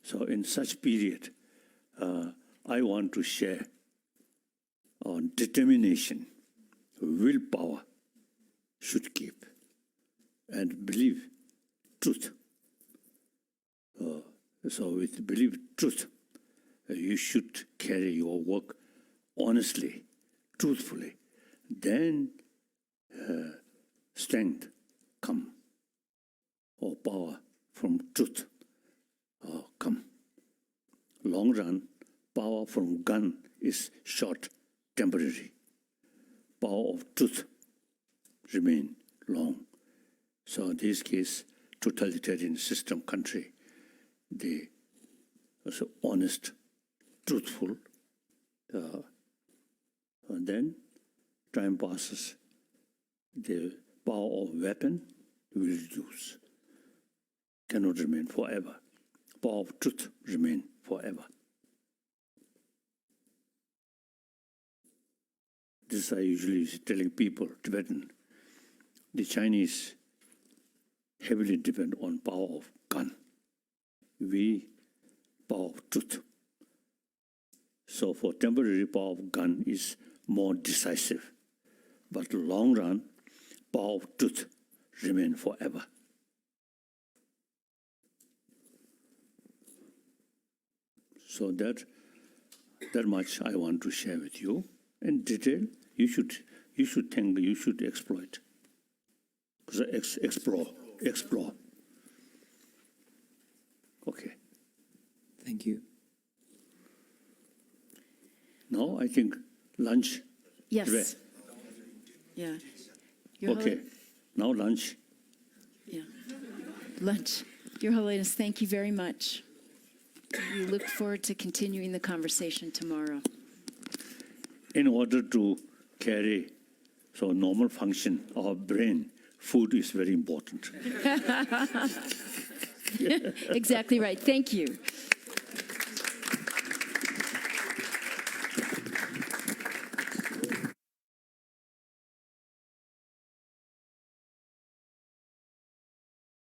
So in such period, I want to share on determination, willpower should keep, and believe truth. So with belief truth, you should carry your work honestly, truthfully. Then strength come, or power from truth come. Long run, power from gun is short, temporary. Power of truth remain long. So in this case, totalitarian system country, they are so honest, truthful. And then time passes, the power of weapon will reduce. Cannot remain forever. Power of truth remain forever. This I usually telling people, Tibetan, the Chinese heavily depend on power of gun. We, power of truth. So for temporary, power of gun is more decisive. But long run, power of truth remain forever. So that much I want to share with you. In detail, you should think, you should exploit. Explore. Okay. Thank you. Now I think lunch. Yes. Today. Yeah. Okay. Now lunch. Yeah. Lunch. Your Holiness, thank you very much. We look forward to continuing the conversation tomorrow. In order to carry normal function of our brain, food is very important. Exactly right. Thank you.